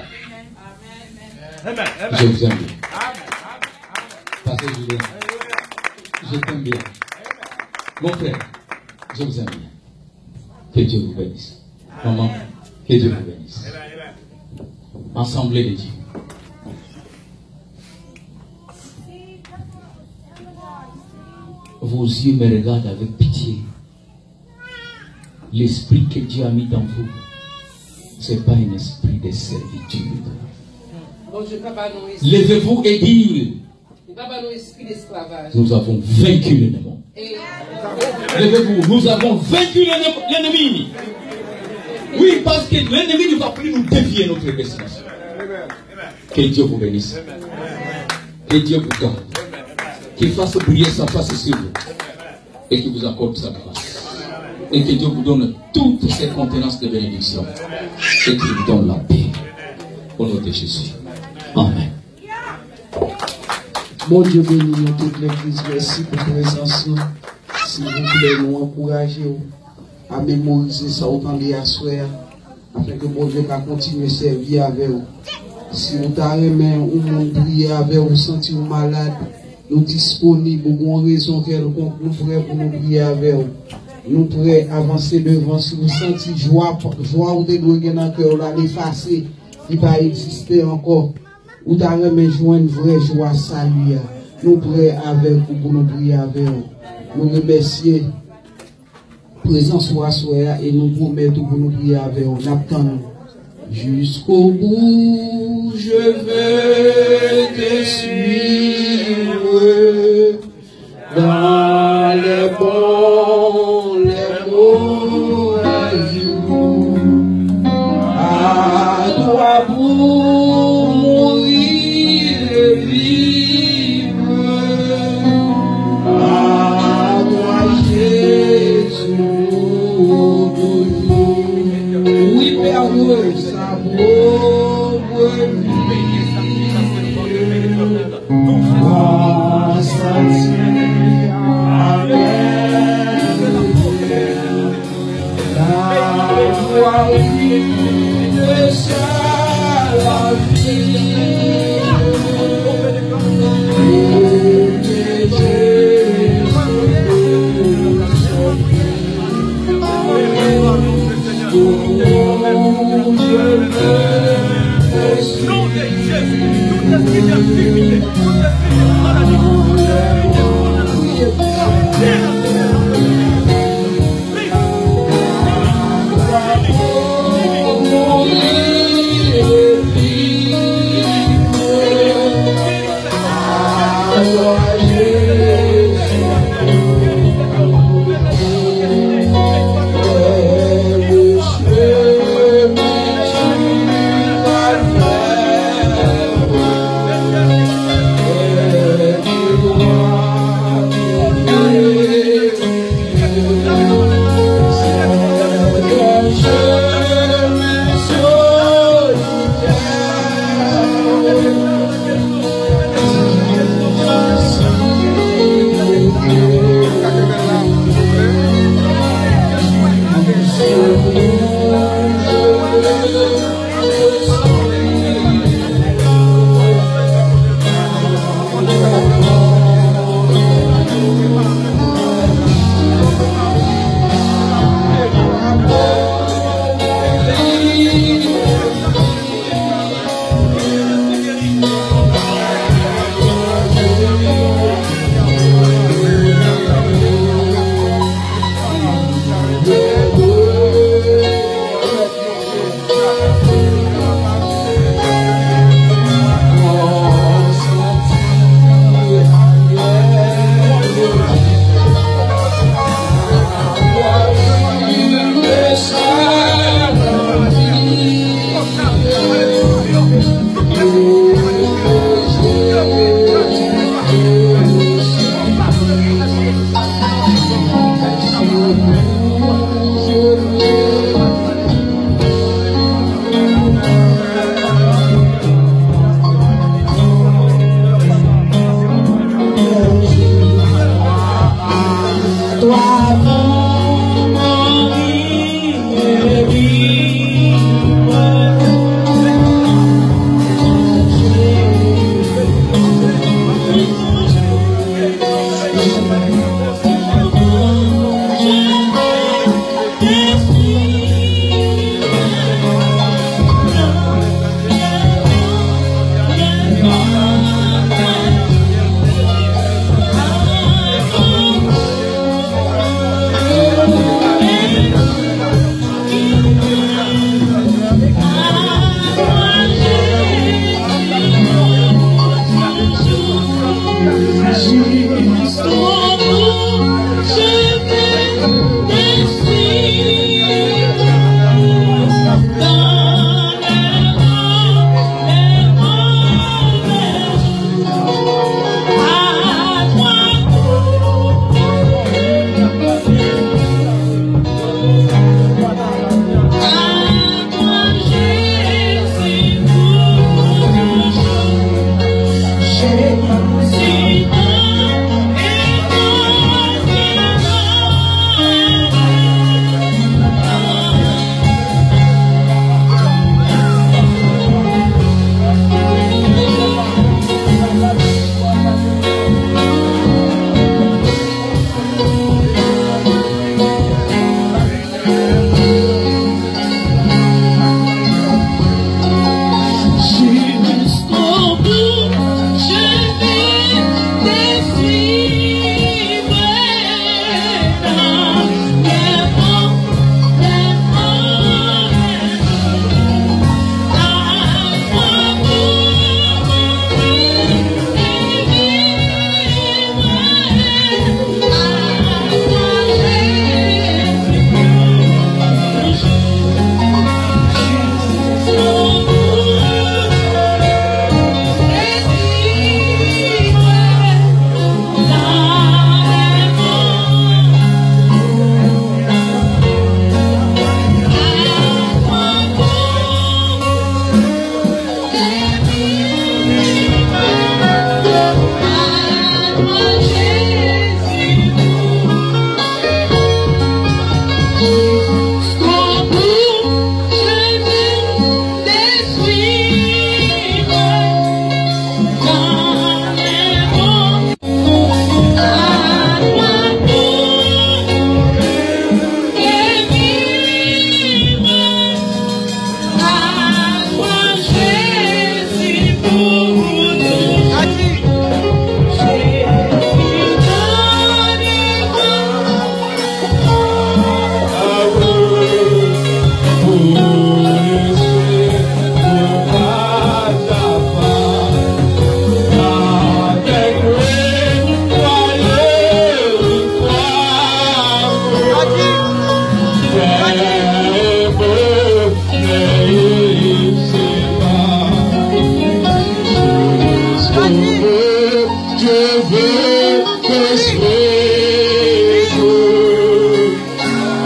Amen. Je vous aime bien. Parce que je t'aime bien. Mon frère, je vous aime bien. Que Dieu vous bénisse. Maman, que Dieu vous bénisse. Assemblée de Dieu. Vos yeux me regardent avec pitié. L'esprit que Dieu a mis dans vous, ce n'est pas un esprit de servitude. Levez-vous et dire, nous avons vaincu le démon. Levez-vous, nous avons vaincu l'ennemi. Oui, parce que l'ennemi ne va plus nous dévier notre destination. Que Dieu vous bénisse. Que Dieu vous garde. Qu'il fasse briller sa face sur vous. Et qu'il vous accorde sa grâce. Et que Dieu vous donne toutes ces contenances de bénédiction. Et qu'il vous donne la paix. Au nom de Jésus. Amen. Mon Dieu béni nous toute l'église. Merci pour votre présence. S'il vous plaît, nous encourager à mémoriser ça autant de à soir, afin que mon Dieu puisse continuer à servir avec vous. Si vous avez ou monde prier avec vous, sentir malade, nous disponibles, ou une raison quelconque, nous pourrons pour nous prier avec vous. Nous pourrons avancer devant. Si vous sentez joie ou de nous dans le cœur, là, l'effacer, qui va exister encore. Ou d'arrêter joindre une vraie joie saluer. Nous pourrons avec vous pour nous prier avec vous. Nous remercions présence ou assoya et nous promettons pour nous prier avec vous. N'attendons jusqu'au bout, je veux te suivre dans les bons, les mauvais jours. À toi pour mourir et vivre. À toi Jésus, toujours. Oui, Père, ça pauvre vie.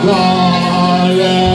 Dans